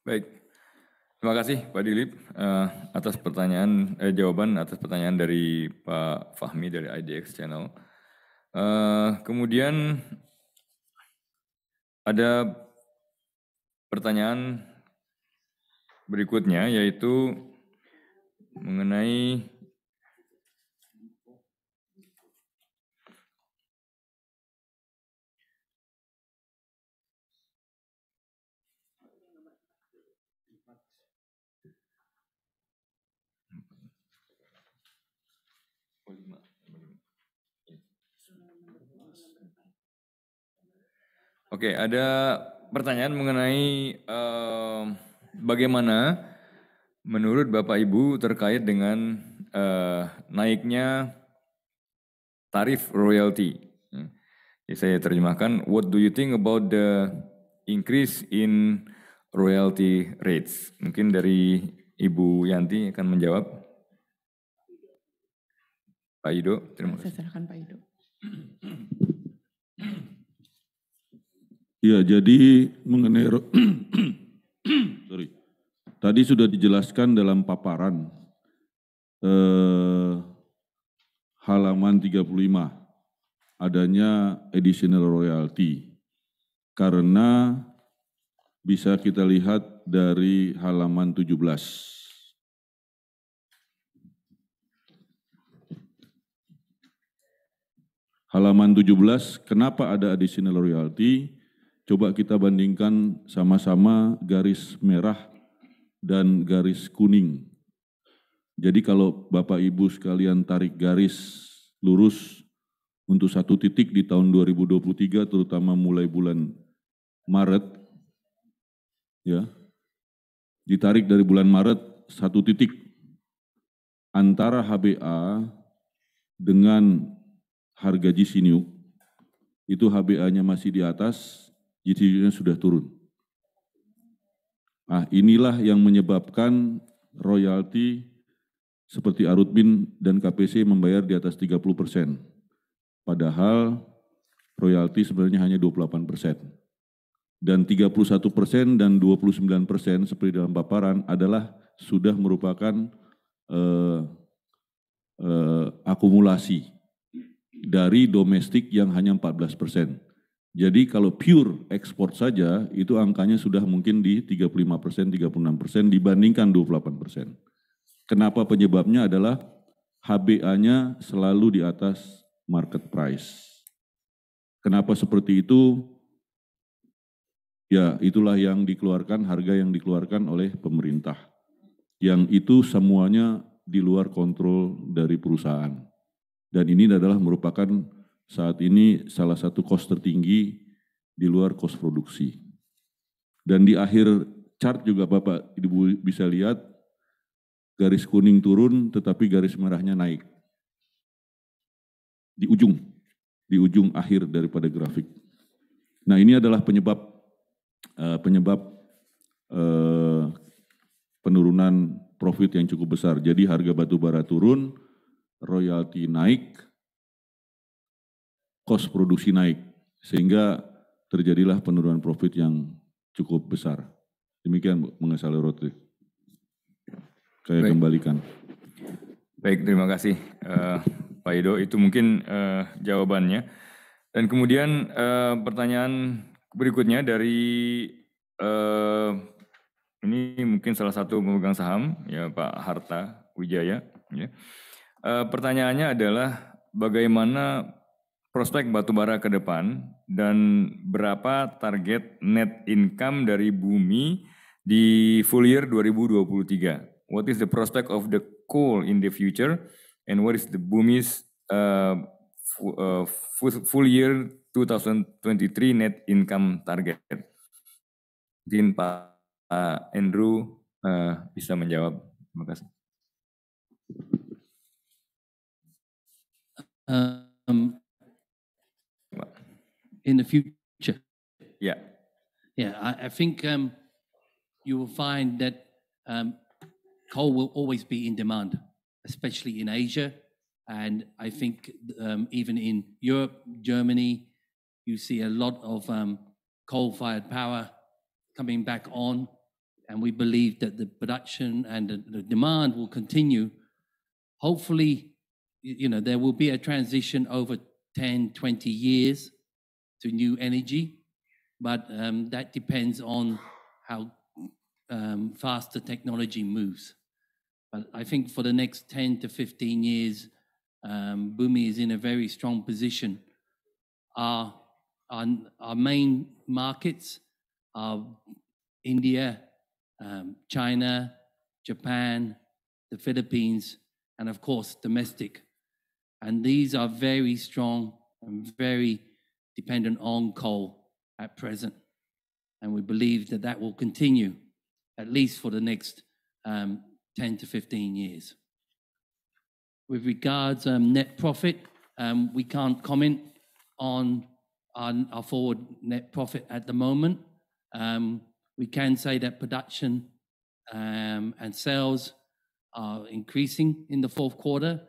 Baik, terima kasih Pak Dilip atas pertanyaan, jawaban atas pertanyaan dari Pak Fahmi dari IDX Channel. Kemudian ada pertanyaan berikutnya yaitu mengenai Oke, ada pertanyaan mengenai bagaimana menurut Bapak Ibu terkait dengan naiknya tarif royalti. Jadi saya terjemahkan, what do you think about the increase in royalty rates? Mungkin dari Ibu Yanti akan menjawab. Pak Ido, terima kasih. Saya serahkan Pak Ido. Ya, jadi mengenai tadi sudah dijelaskan dalam paparan halaman 35 adanya additional royalty karena bisa kita lihat dari halaman 17. Halaman 17, kenapa ada additional royalty? Coba kita bandingkan sama-sama garis merah dan garis kuning. Jadi kalau Bapak Ibu sekalian tarik garis lurus untuk satu titik di tahun 2023, terutama mulai bulan Maret, ya, ditarik dari bulan Maret satu titik antara HBA dengan harga GC-NEWC, itu HBA-nya masih di atas, GC-nya sudah turun. Nah, inilah yang menyebabkan royalti seperti Arutbin dan KPC membayar di atas 30%. Padahal royalti sebenarnya hanya 28%. Dan 31% dan 29% seperti dalam paparan adalah sudah merupakan akumulasi dari domestik yang hanya 14%. Jadi kalau pure ekspor saja itu angkanya sudah mungkin di 35%, 36% dibandingkan 28%. Kenapa penyebabnya adalah HBA-nya selalu di atas market price. Kenapa seperti itu? Ya, itulah yang dikeluarkan, harga yang dikeluarkan oleh pemerintah. Yang itu semuanya di luar kontrol dari perusahaan. Dan ini adalah merupakan saat ini salah satu cost tertinggi di luar cost produksi. Dan di akhir chart juga Bapak Ibu bisa lihat garis kuning turun tetapi garis merahnya naik. Di ujung akhir daripada grafik. Nah ini adalah penyebab penurunan profit yang cukup besar. Jadi harga batu bara turun, royalti naik, cost produksi naik, sehingga terjadilah penurunan profit yang cukup besar. Demikian mengenai roti. Saya kembalikan. Baik, terima kasih Pak Ido. Itu mungkin jawabannya. Dan kemudian pertanyaan berikutnya dari ini mungkin salah satu pemegang saham, ya Pak Harta Wijaya. Ya. Pertanyaannya adalah bagaimana prospek batubara ke depan dan berapa target net income dari Bumi di full year 2023? What is the prospect of the coal in the future and what is the Bumi's full year 2023 net income target? Mungkin Pak Andrew bisa menjawab. Terima kasih. In the future. Yeah. Yeah, I think you will find that coal will always be in demand, especially in Asia. And I think even in Europe, Germany, you see a lot of coal-fired power coming back on. And we believe that the production and the demand will continue. Hopefully, there will be a transition over 10, 20 years to new energy, but that depends on how fast the technology moves. But I think for the next 10 to 15 years, Bumi is in a very strong position. Our main markets are India, China, Japan, the Philippines, and of course domestic. And these are very strong and very dependent on coal at present. And we believe that that will continue at least for the next 10 to 15 years. With regards net profit, we can't comment on our forward net profit at the moment. We can say that production and sales are increasing in the fourth quarter,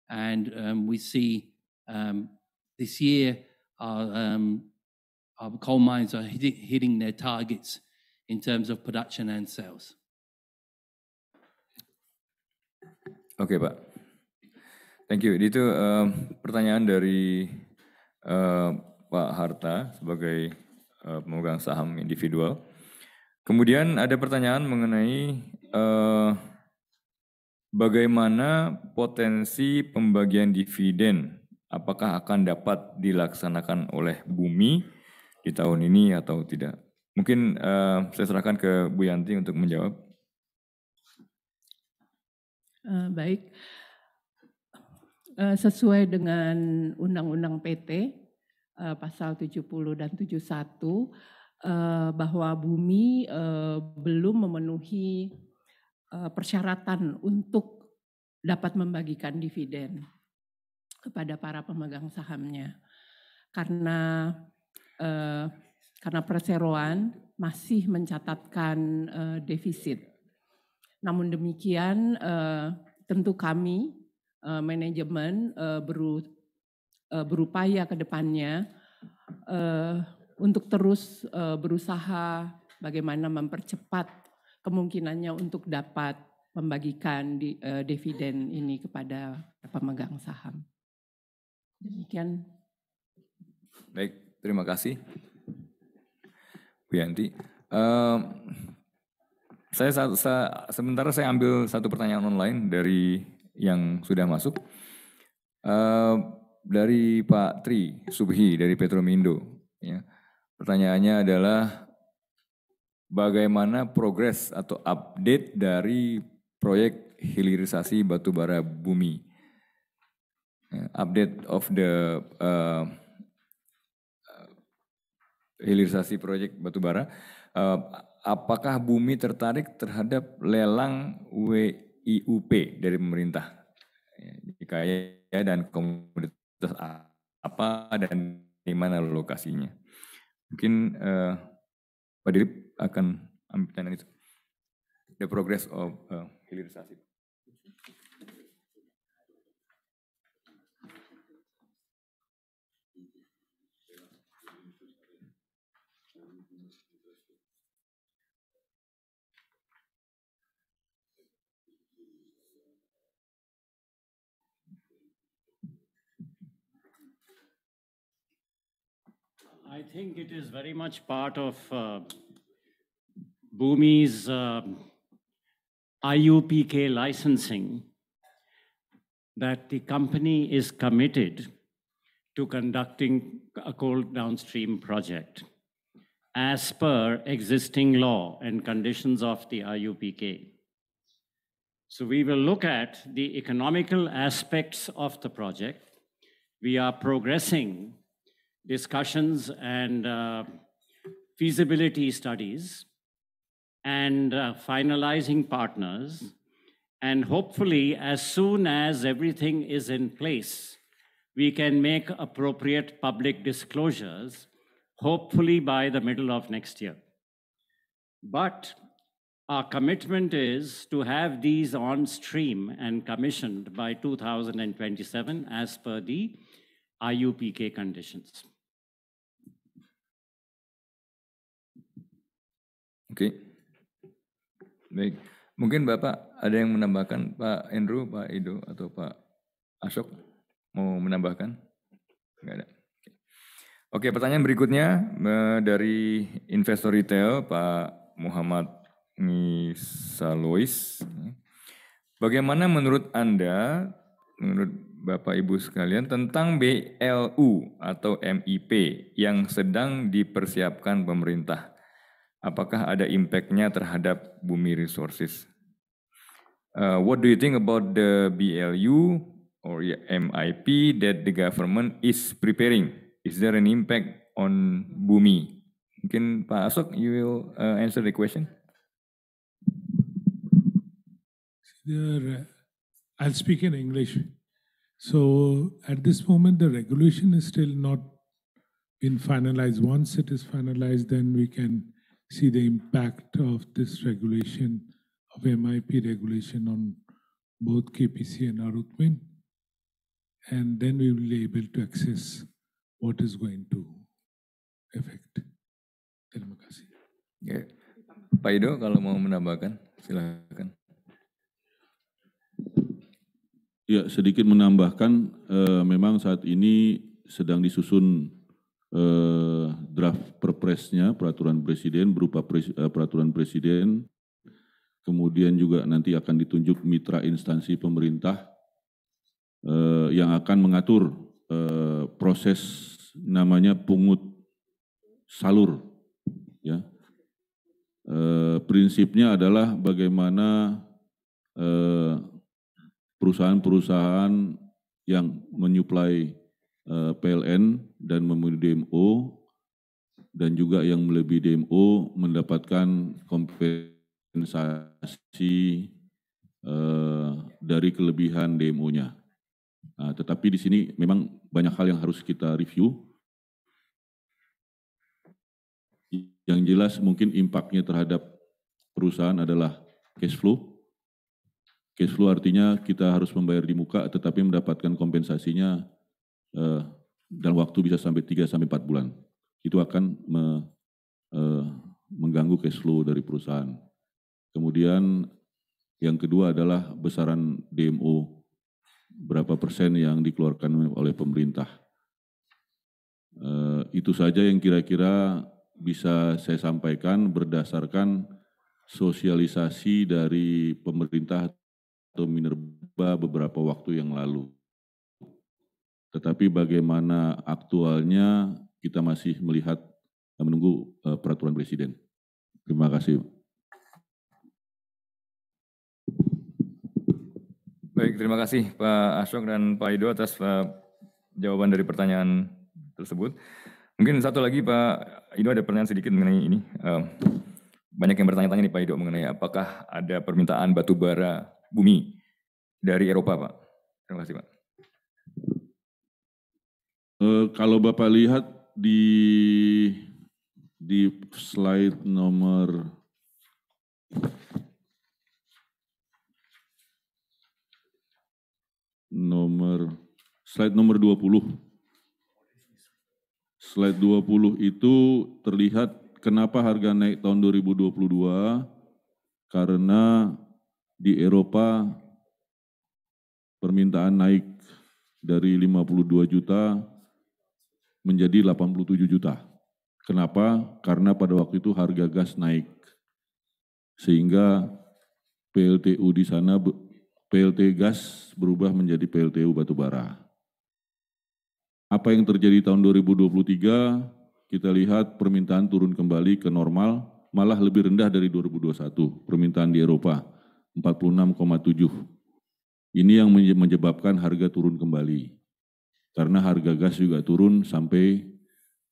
and we see this year our coal mines are hitting their targets in terms of production and sales. Oke, Pak. Thank you. Itu pertanyaan dari Pak Harta sebagai pemegang saham individual. Kemudian ada pertanyaan mengenai bagaimana potensi pembagian dividen, apakah akan dapat dilaksanakan oleh Bumi di tahun ini atau tidak. Mungkin saya serahkan ke Bu Yanti untuk menjawab. Baik, sesuai dengan Undang-Undang PT pasal 70 dan 71 bahwa Bumi belum memenuhi persyaratan untuk dapat membagikan dividen kepada para pemegang sahamnya karena perseroan masih mencatatkan defisit. Namun demikian tentu kami manajemen berupaya ke depannya untuk terus berusaha bagaimana mempercepat kemungkinannya untuk dapat membagikan dividen ini kepada pemegang saham. Demikian. Baik, terima kasih Bu Yanti. Sementara saya ambil satu pertanyaan online dari yang sudah masuk. Dari Pak Tri Subhi dari Petromindo. Ya. Pertanyaannya adalah bagaimana progres atau update dari proyek hilirisasi batubara bumi. Update of the hilirisasi proyek batubara. Apakah bumi tertarik terhadap lelang WIUP dari pemerintah? Kaya dan komoditas apa dan di mana lokasinya? Mungkin Pak Dilip akan ambil tanya itu. The progress of hilirisasi. I think it is very much part of Bhumi's IUPK licensing that the company is committed to conducting a coal downstream project as per existing law and conditions of the IUPK. So we will look at the economical aspects of the project. We are progressing discussions and feasibility studies and finalizing partners. And hopefully, as soon as everything is in place, we can make appropriate public disclosures, hopefully by the middle of next year. But our commitment is to have these on stream and commissioned by 2027 as per the IUPK conditions. Oke, baik. Mungkin Bapak ada yang menambahkan, Pak Andrew, Pak Ido, atau Pak Ashok mau menambahkan? Enggak ada. Oke, pertanyaan berikutnya dari investor retail, Pak Muhammad Misalois. Bagaimana menurut Anda, menurut Bapak Ibu sekalian, tentang BLU atau MIP yang sedang dipersiapkan pemerintah? Apakah ada impact-nya terhadap Bumi Resources? What do you think about the BLU or MIP that the government is preparing? Is there an impact on Bumi? Mungkin Pak Ashok, you will answer the question. I'll speak in English. So at this moment, the regulation is still not been finalized. Once it is finalized, then we can see the impact of this regulation, of MIP regulation on both KPC and Arutmin. And then we will be able to access what is going to affect. Terima kasih. Ya. Pak Ido kalau mau menambahkan, silakan. Ya, sedikit menambahkan, memang saat ini sedang disusun draft perpresnya, peraturan presiden berupa peraturan presiden, kemudian juga nanti akan ditunjuk mitra instansi pemerintah yang akan mengatur proses namanya pungut salur. Ya, prinsipnya adalah bagaimana perusahaan-perusahaan yang menyuplai PLN dan memenuhi DMO dan juga yang melebihi DMO mendapatkan kompensasi dari kelebihan DMO-nya. Nah, tetapi di sini memang banyak hal yang harus kita review. Yang jelas mungkin impact-nya terhadap perusahaan adalah cash flow. Cash flow artinya kita harus membayar di muka tetapi mendapatkan kompensasinya dalam waktu bisa sampai 3-4 bulan. itu akan mengganggu cash flow dari perusahaan. Kemudian yang kedua adalah besaran DMO, berapa persen yang dikeluarkan oleh pemerintah. Itu saja yang kira-kira bisa saya sampaikan berdasarkan sosialisasi dari pemerintah atau Minerba beberapa waktu yang lalu. Tetapi bagaimana aktualnya kita masih menunggu peraturan Presiden. Terima kasih. Baik, terima kasih Pak Ashok dan Pak Ido atas jawaban dari pertanyaan tersebut. Mungkin satu lagi Pak Ido, ada pertanyaan sedikit mengenai ini. Banyak yang bertanya-tanya nih Pak Ido mengenai apakah ada permintaan batu bara bumi dari Eropa Pak. Terima kasih Pak. Kalau Bapak lihat di slide slide nomor 20. Slide 20 itu terlihat kenapa harga naik tahun 2022, karena di Eropa permintaan naik dari 52 juta menjadi 87 juta. Kenapa? Karena pada waktu itu harga gas naik. Sehingga PLTU di sana, PLT gas berubah menjadi PLTU batubara. Apa yang terjadi tahun 2023, kita lihat permintaan turun kembali ke normal, malah lebih rendah dari 2021, permintaan di Eropa, 46,7. Ini yang menyebabkan harga turun kembali. Karena harga gas juga turun sampai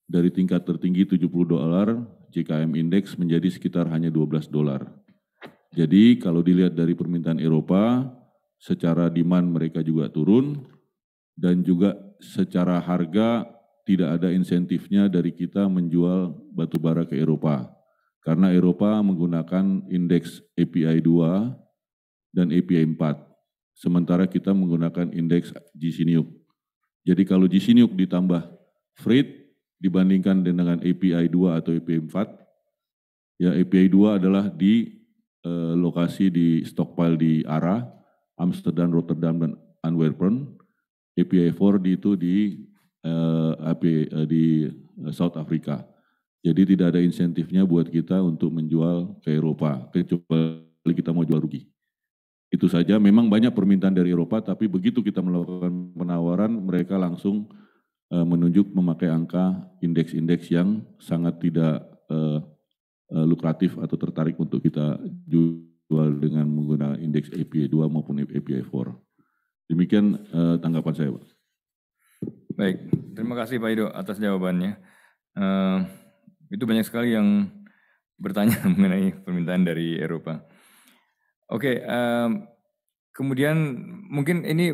dari tingkat tertinggi $70, JKM Index menjadi sekitar hanya $12. Jadi kalau dilihat dari permintaan Eropa, secara demand mereka juga turun, dan juga secara harga tidak ada insentifnya dari kita menjual batu bara ke Eropa. Karena Eropa menggunakan indeks API 2 dan API 4. Sementara kita menggunakan indeks GC-NEWC. Jadi kalau GC-NEWC ditambah freight dibandingkan dengan API 2 atau API 4, ya API 2 adalah di lokasi di stockpile di ARA, Amsterdam, Rotterdam, dan Antwerpen. API 4 di South Africa. Jadi tidak ada insentifnya buat kita untuk menjual ke Eropa, kecuali kita mau jual rugi. Itu saja, memang banyak permintaan dari Eropa, tapi begitu kita melakukan penawaran, mereka langsung menunjuk memakai angka indeks-indeks yang sangat tidak lukratif atau tertarik untuk kita jual dengan menggunakan indeks API 2 maupun API 4. Demikian tanggapan saya, Pak. Baik, terima kasih Pak Ido atas jawabannya. Itu banyak sekali yang bertanya mengenai permintaan dari Eropa. Oke, kemudian mungkin ini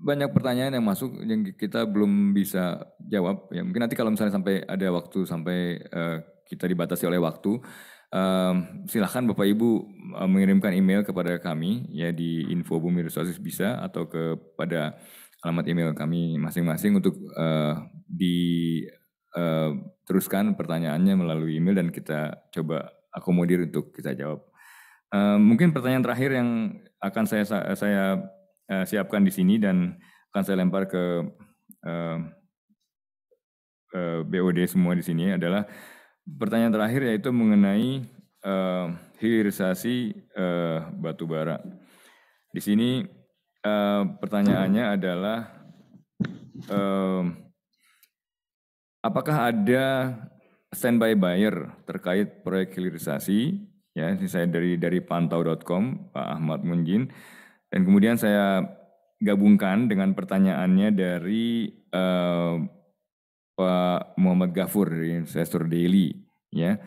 banyak pertanyaan yang masuk yang kita belum bisa jawab. Ya, mungkin nanti kalau misalnya sampai ada waktu, sampai kita dibatasi oleh waktu, silahkan Bapak Ibu mengirimkan email kepada kami ya di info Bumi Resources bisa, atau kepada alamat email kami masing-masing untuk diteruskan pertanyaannya melalui email dan kita coba akomodir untuk kita jawab. Mungkin pertanyaan terakhir yang akan saya siapkan di sini dan akan saya lempar ke BOD semua di sini adalah pertanyaan terakhir, yaitu mengenai hilirisasi batu bara. Di sini pertanyaannya adalah apakah ada standby buyer terkait proyek hilirisasi? Ya, ini saya dari pantau.com, Pak Ahmad Munjin, dan kemudian saya gabungkan dengan pertanyaannya dari Pak Muhammad Ghafur dari Investor Daily. Ya,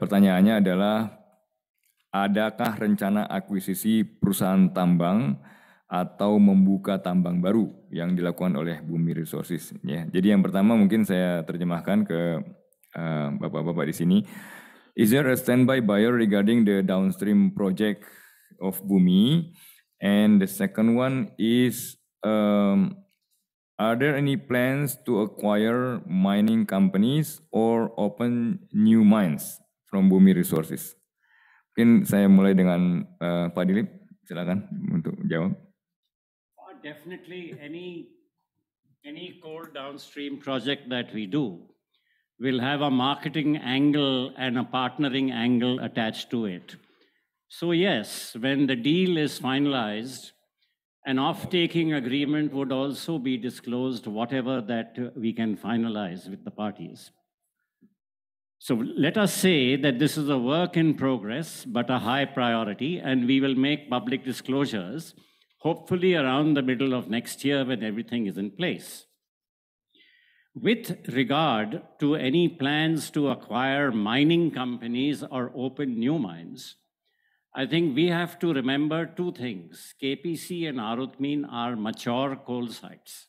pertanyaannya adalah, adakah rencana akuisisi perusahaan tambang atau membuka tambang baru yang dilakukan oleh Bumi Resources? Ya, jadi yang pertama mungkin saya terjemahkan ke bapak-bapak di sini. Is there a standby buyer regarding the downstream project of Bumi? And the second one is, Are there any plans to acquire mining companies or open new mines from Bumi Resources? Mungkin saya mulai dengan Pak Dilip, silakan untuk jawab. Definitely, any coal downstream project that we do will have a marketing angle and a partnering angle attached to it. So yes, when the deal is finalized, an off-taking agreement would also be disclosed, whatever that we can finalize with the parties. So let us say that this is a work in progress, but a high priority, and we will make public disclosures, hopefully around the middle of next year when everything is in place. With regard to any plans to acquire mining companies or open new mines, I think we have to remember two things. KPC and Arutmin are mature coal sites.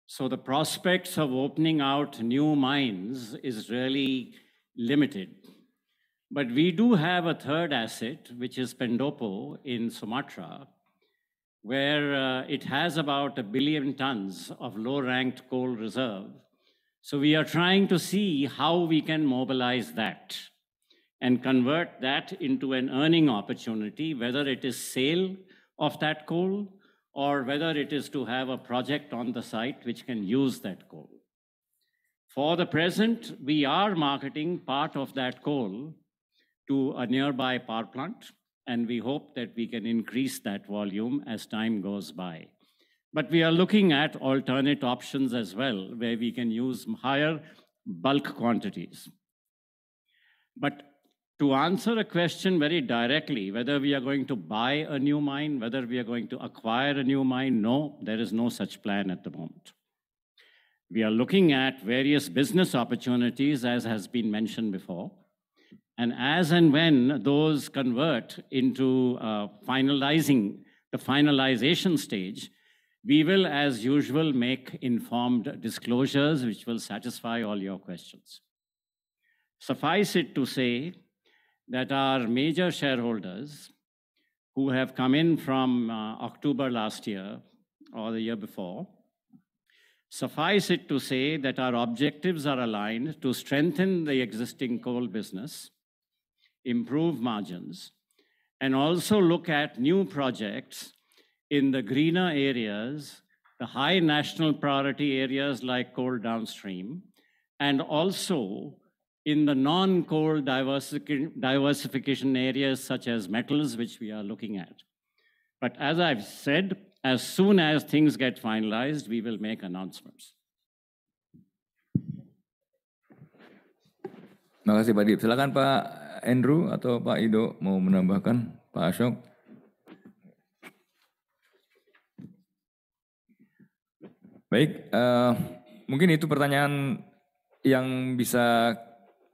So the prospects of opening out new mines is really limited. But we do have a third asset, which is Pendopo in Sumatra, where it has about 1 billion tons of low-ranked coal reserve. So we are trying to see how we can mobilize that and convert that into an earning opportunity, whether it is sale of that coal or whether it is to have a project on the site which can use that coal. For the present, we are marketing part of that coal to a nearby power plant, and we hope that we can increase that volume as time goes by. But we are looking at alternate options as well, where we can use higher bulk quantities. But to answer a question very directly, whether we are going to buy a new mine, whether we are going to acquire a new mine, no, there is no such plan at the moment. We are looking at various business opportunities, as has been mentioned before. And as and when those convert into finalizing the finalization stage, we will, as usual, make informed disclosures which will satisfy all your questions. Suffice it to say that our major shareholders who have come in from October last year or the year before, suffice it to say that our objectives are aligned to strengthen the existing coal business, improve margins, and also look at new projects in the greener areas, the high national priority areas like coal downstream, and also in the non-coal diversification areas such as metals, which we are looking at. But as I've said, as soon as things get finalized, we will make announcements. Terima kasih Pak Dip. Silakan Pak Andrew atau Pak Ido mau menambahkan, Pak Ashok. Baik, mungkin itu pertanyaan yang bisa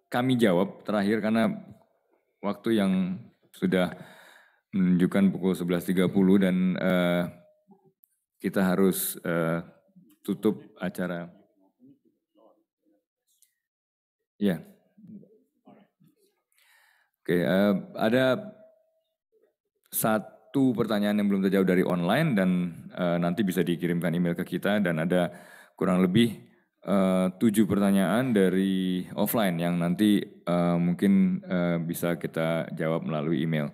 kami jawab terakhir karena waktu yang sudah menunjukkan pukul 11.30 dan kita harus tutup acara. Ya. Oke, ada satu pertanyaan yang belum terjawab dari online dan nanti bisa dikirimkan email ke kita, dan ada kurang lebih 7 pertanyaan dari offline yang nanti mungkin bisa kita jawab melalui email.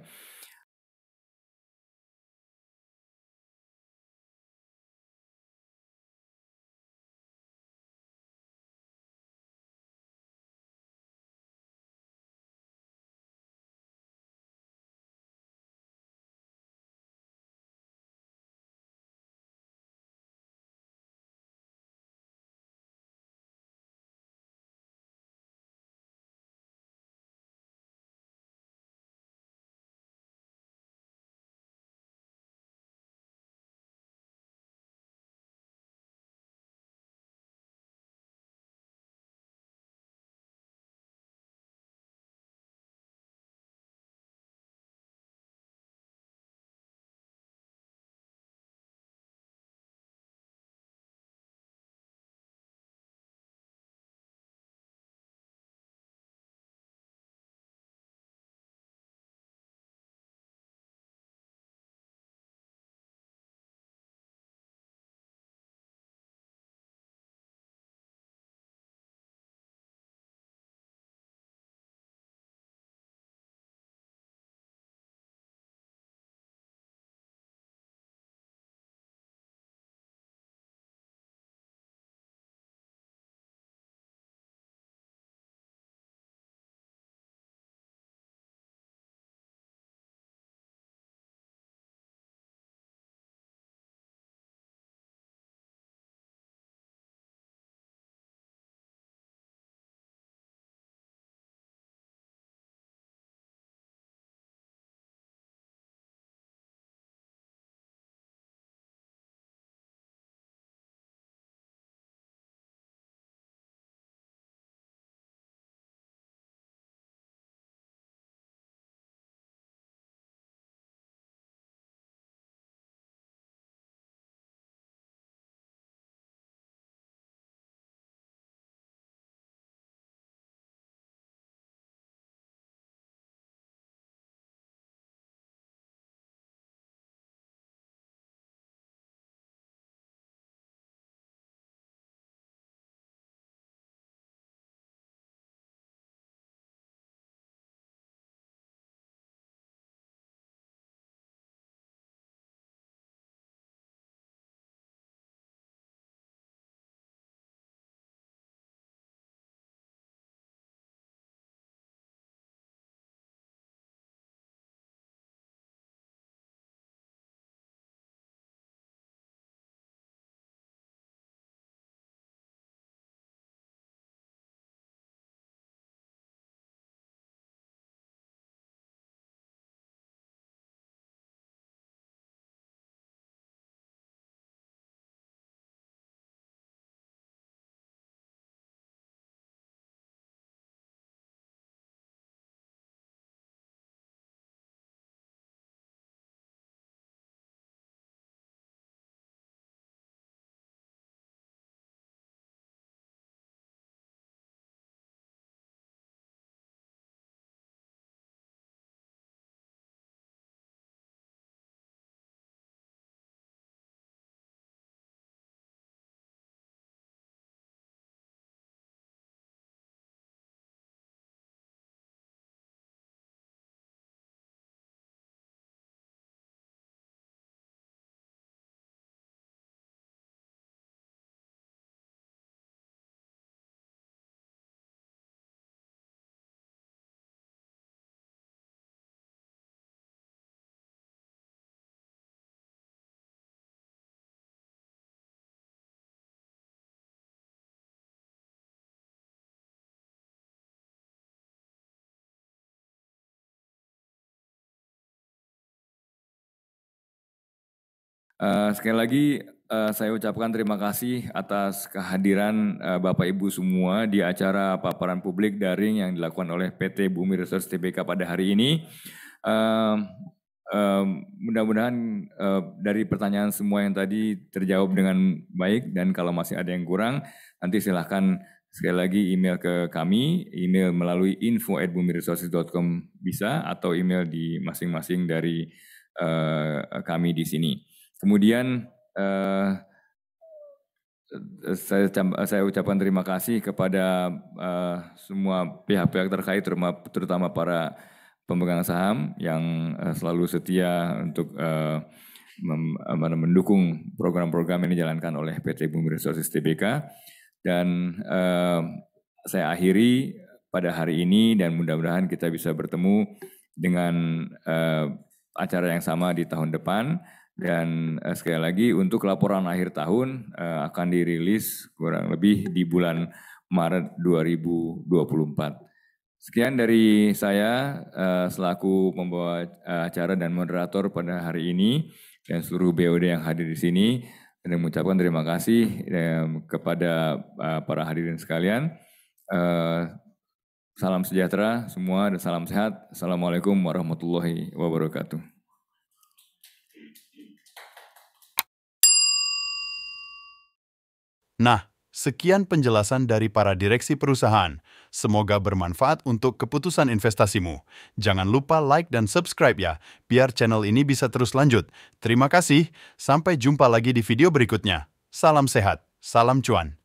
Sekali lagi saya ucapkan terima kasih atas kehadiran Bapak Ibu semua di acara paparan publik daring yang dilakukan oleh PT Bumi Resources Tbk pada hari ini. Mudah-mudahan dari pertanyaan semua yang tadi terjawab dengan baik, dan kalau masih ada yang kurang, nanti silahkan sekali lagi email ke kami, email melalui info@bumiresources.com bisa, atau email di masing-masing dari kami di sini. Kemudian saya ucapkan terima kasih kepada semua pihak-pihak terkait, terutama para pemegang saham yang selalu setia untuk mendukung program-program yang dijalankan oleh PT Bumi Resources Tbk. Dan saya akhiri pada hari ini, dan mudah-mudahan kita bisa bertemu dengan acara yang sama di tahun depan. Dan sekali lagi untuk laporan akhir tahun akan dirilis kurang lebih di bulan Maret 2024. Sekian dari saya selaku pembawa acara dan moderator pada hari ini, dan seluruh BOD yang hadir di sini, dan mengucapkan terima kasih kepada para hadirin sekalian. Salam sejahtera semua dan salam sehat. Assalamualaikum warahmatullahi wabarakatuh. Nah, sekian penjelasan dari para direksi perusahaan. Semoga bermanfaat untuk keputusan investasimu. Jangan lupa like dan subscribe ya, biar channel ini bisa terus lanjut. Terima kasih, sampai jumpa lagi di video berikutnya. Salam sehat, salam cuan.